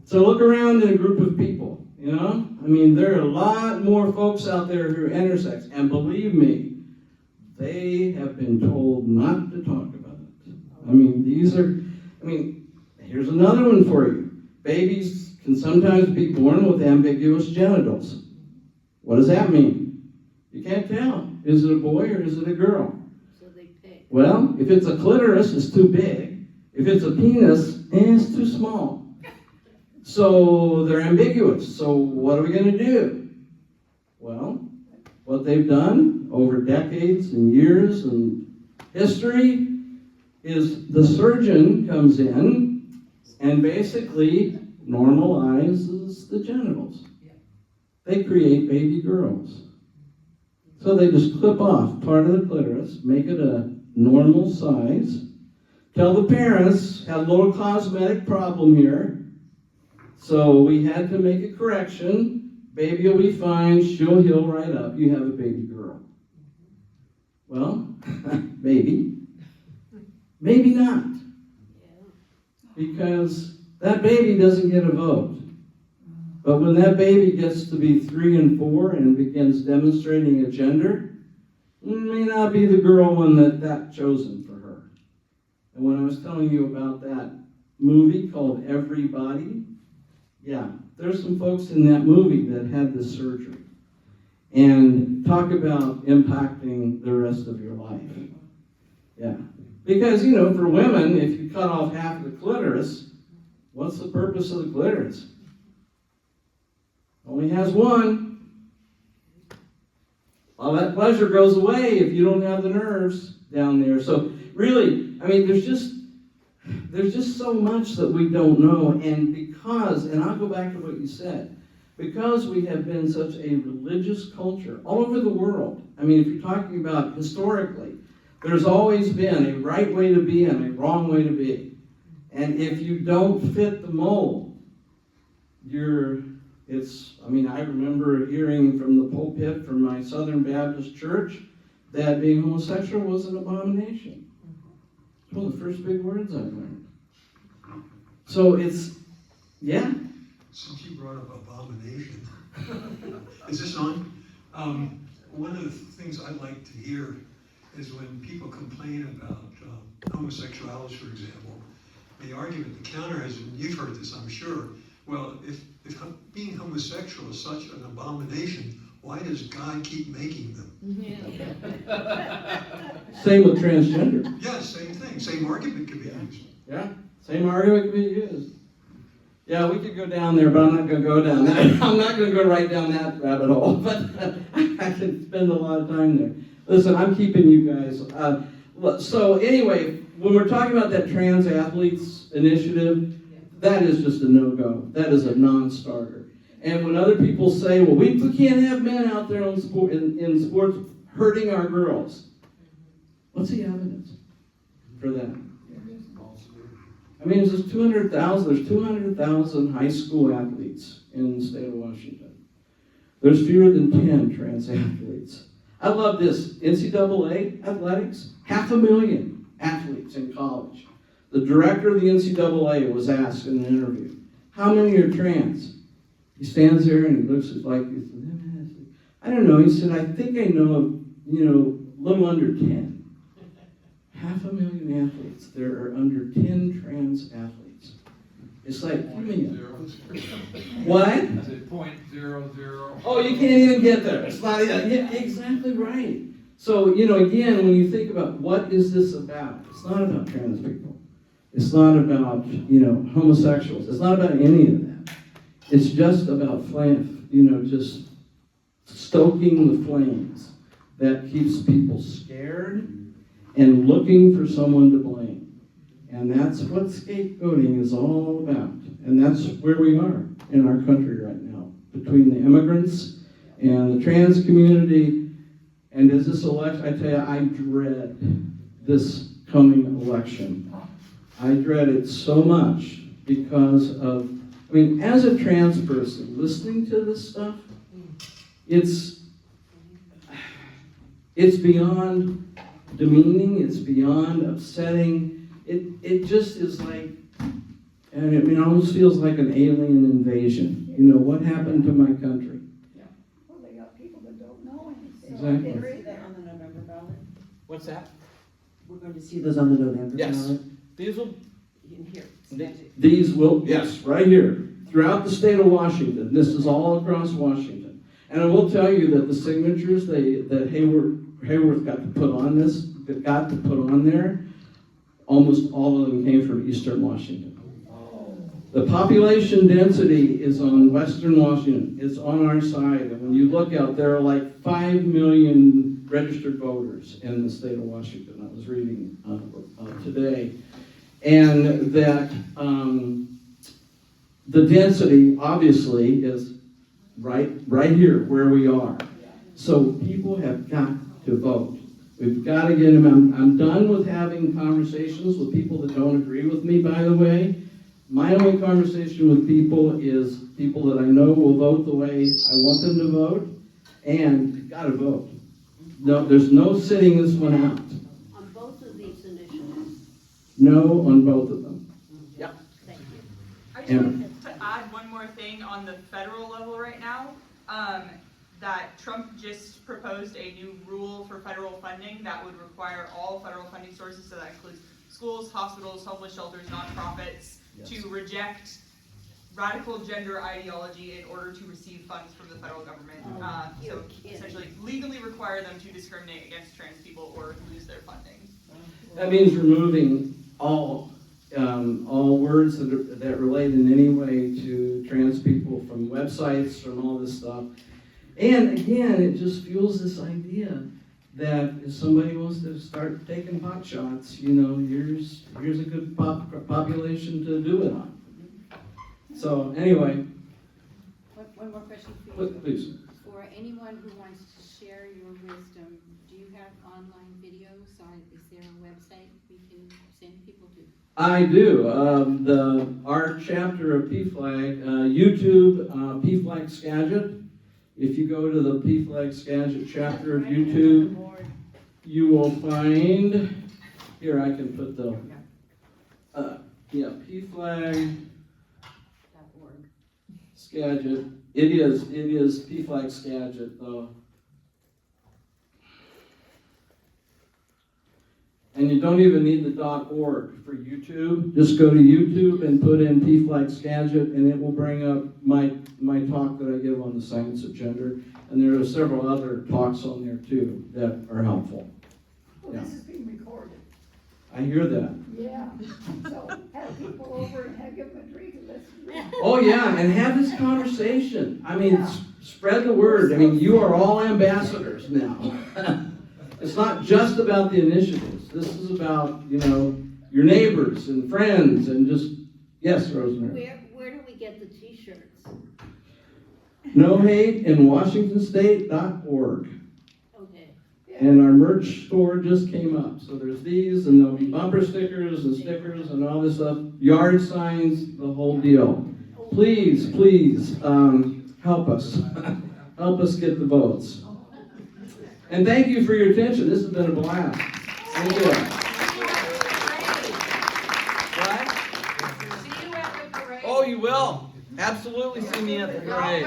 So look around in a group of people, you know? I mean, there are a lot more folks out there who are intersex, and believe me, they have been told not to talk about it. I mean, here's another one for you. Babies can sometimes be born with ambiguous genitals. What does that mean? You can't tell. Is it a boy or is it a girl? So they pick. Well, if it's a clitoris, it's too big. If it's a penis, it's too small. So they're ambiguous. So what are we going to do? Well, what they've done over decades and years and history is the surgeon comes in and basically normalizes the genitals. They create baby girls. So they just clip off part of the clitoris, make it a normal size, tell the parents, had a little cosmetic problem here, so we had to make a correction. Baby will be fine, she'll heal right up, you have a baby girl. Well, maybe. Maybe not. Because that baby doesn't get a vote. But when that baby gets to be 3 and 4 and begins demonstrating a gender, it may not be the girl one that chosen for her. And when I was telling you about that movie called Everybody, yeah, there's some folks in that movie that had this surgery. And talk about impacting the rest of your life. Yeah. Because, you know, for women, if you cut off half of the clitoris, what's the purpose of the clitoris? Only has one. All that pleasure goes away if you don't have the nerves down there. So really, I mean, there's just so much that we don't know. And I'll go back to what you said, because we have been such a religious culture all over the world. I mean, if you're talking about historically, there's always been a right way to be and a wrong way to be. And if you don't fit the mold, I remember hearing from the pulpit from my Southern Baptist church that being homosexual was an abomination. It's one of the first big words I've learned. So yeah. Since you brought up abomination, is this on? One of the things I like to hear is when people complain about homosexuality, for example, the argument, the counter is, and you've heard this, I'm sure, well, if being homosexual is such an abomination, why does God keep making them? Same with transgender. Yeah, same thing. Same argument could be used. Yeah, same argument could be used. Yeah, we could go down there, but I'm not going to go down that. I'm not going to go right down that rabbit hole, but I could spend a lot of time there. Listen, I'm keeping you guys. So anyway, when we're talking about that trans athletes initiative, that is just a no-go. That is a non-starter. And when other people say, well, we can't have men out there in sports hurting our girls, what's the evidence for that? I mean, there's 200,000 high school athletes in the state of Washington. There's fewer than 10 trans athletes. I love this. NCAA athletics, 500,000 athletes in college. The director of the NCAA was asked in an interview, how many are trans? He stands there and he looks like, I don't know. He said, I think I know of, a little under 10. 500,000 athletes. There are under 10 trans athletes. It's like, give me What? I said 0.00. Oh, you can't even get there. It's not even, yeah, exactly right. So, again, when you think about what is this about, it's not about trans people. It's not about, homosexuals. It's not about any of that. It's just about just stoking the flames that keeps people scared and looking for someone to blame. And that's what scapegoating is all about. And that's where we are in our country right now, between the immigrants and the trans community. And as this election, I tell you, I dread this coming election. I dread it so much because of, as a trans person, listening to this stuff, it's beyond demeaning, it's beyond upsetting. It just is like, and it almost feels like an alien invasion. What happened to my country? Well, they got people that don't know anything. Exactly. They're See that on the November ballot? What's that? We're going to see those on the November Yes. ballot? These will, In here. these will, yes, right here, throughout the state of Washington. This is all across Washington. And I will tell you that the signatures that Hayworth got to put on there, almost all of them came from Eastern Washington. The population density is on Western Washington. It's on our side. And when you look out, there are like 5 million registered voters in the state of Washington. I was reading today. And that the density, obviously, is right here where we are. So people have got to vote. We've got to get them. I'm done with having conversations with people that don't agree with me, by the way. My only conversation with people is people that I know will vote the way I want them to vote, and you've got to vote. No, there's no sitting this one out. On both of these initiatives. No on both of them. Yep. Thank you. I just wanted to add one more thing on the federal level right now, that Trump just proposed a new rule for federal funding that would require all federal funding sources, so that includes schools, hospitals, homeless shelters, nonprofits, to reject radical gender ideology in order to receive funds from the federal government. So essentially legally require them to discriminate against trans people or lose their funding. That means removing all words that relate in any way to trans people from websites, from all this stuff. And again, it just fuels this idea that if somebody wants to start taking pot shots, here's a good population to do it on. So anyway. One more question for you. Please. For anyone who wants to share your wisdom, do you have online videos? Is there a website we can send people to? I do. Our chapter of PFLAG, YouTube, PFLAG Skagit. If you go to the PFLAG Skagit chapter of YouTube, you will find, here I can put the, PFLAG Skagit. It is PFLAG Skagit though. And you don't even need the .org for YouTube. Just go to YouTube and put in PFLAG Skagit, and it will bring up my talk that I give on the science of gender. And there are several other talks on there too that are helpful. Well, this is being recorded. I hear that. Yeah. So have people over and give them a drink and listen. Oh yeah, and have this conversation. Spread the word. You are all ambassadors now. It's not just about the initiatives. This is about, your neighbors and friends and just, yes, Rosemary. Where do we get the t-shirts? NoHateInWashingtonState.org. Okay. And our merch store just came up. So there's these, and there'll be bumper stickers and all this stuff, yard signs, the whole deal. Please, help us. Help us get the votes. And thank you for your attention. This has been a blast. Thank you. What? See you at the parade. Oh, you will. Absolutely see me at the parade.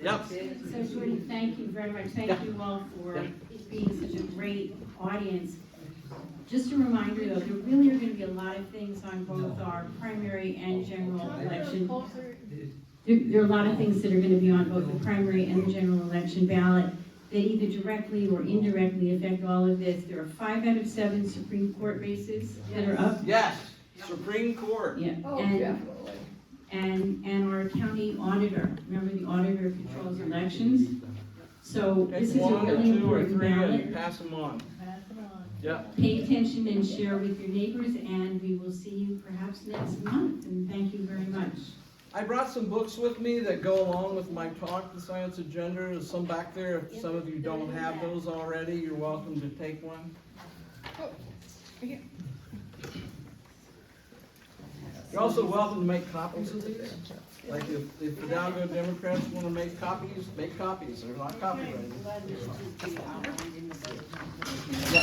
Yep. So Jordan, thank you very much. Thank you all for being such a great audience. Just a reminder though, there really are going to be a lot of things on both our primary and general election. there are a lot of things that are gonna be on both the primary and the general election ballot that either directly or indirectly affect all of this. There are 5 out of 7 Supreme Court races that are up. Yes, Supreme Court. Yeah, Oh, and, definitely. and our county auditor, remember the auditor controls elections? So Pick this is a one or really two or important three and ballot. pass them on. Pass it on. Yep. Pay attention and share with your neighbors, and we will see you perhaps next month, and thank you very much. I brought some books with me that go along with my talk, The Science Agenda. There's some back there. If some of you don't have those already, you're welcome to take one. You're also welcome to make copies of these. Like if the Hidalgo Democrats want to make copies, make copies. They're not copyrighted. Yeah.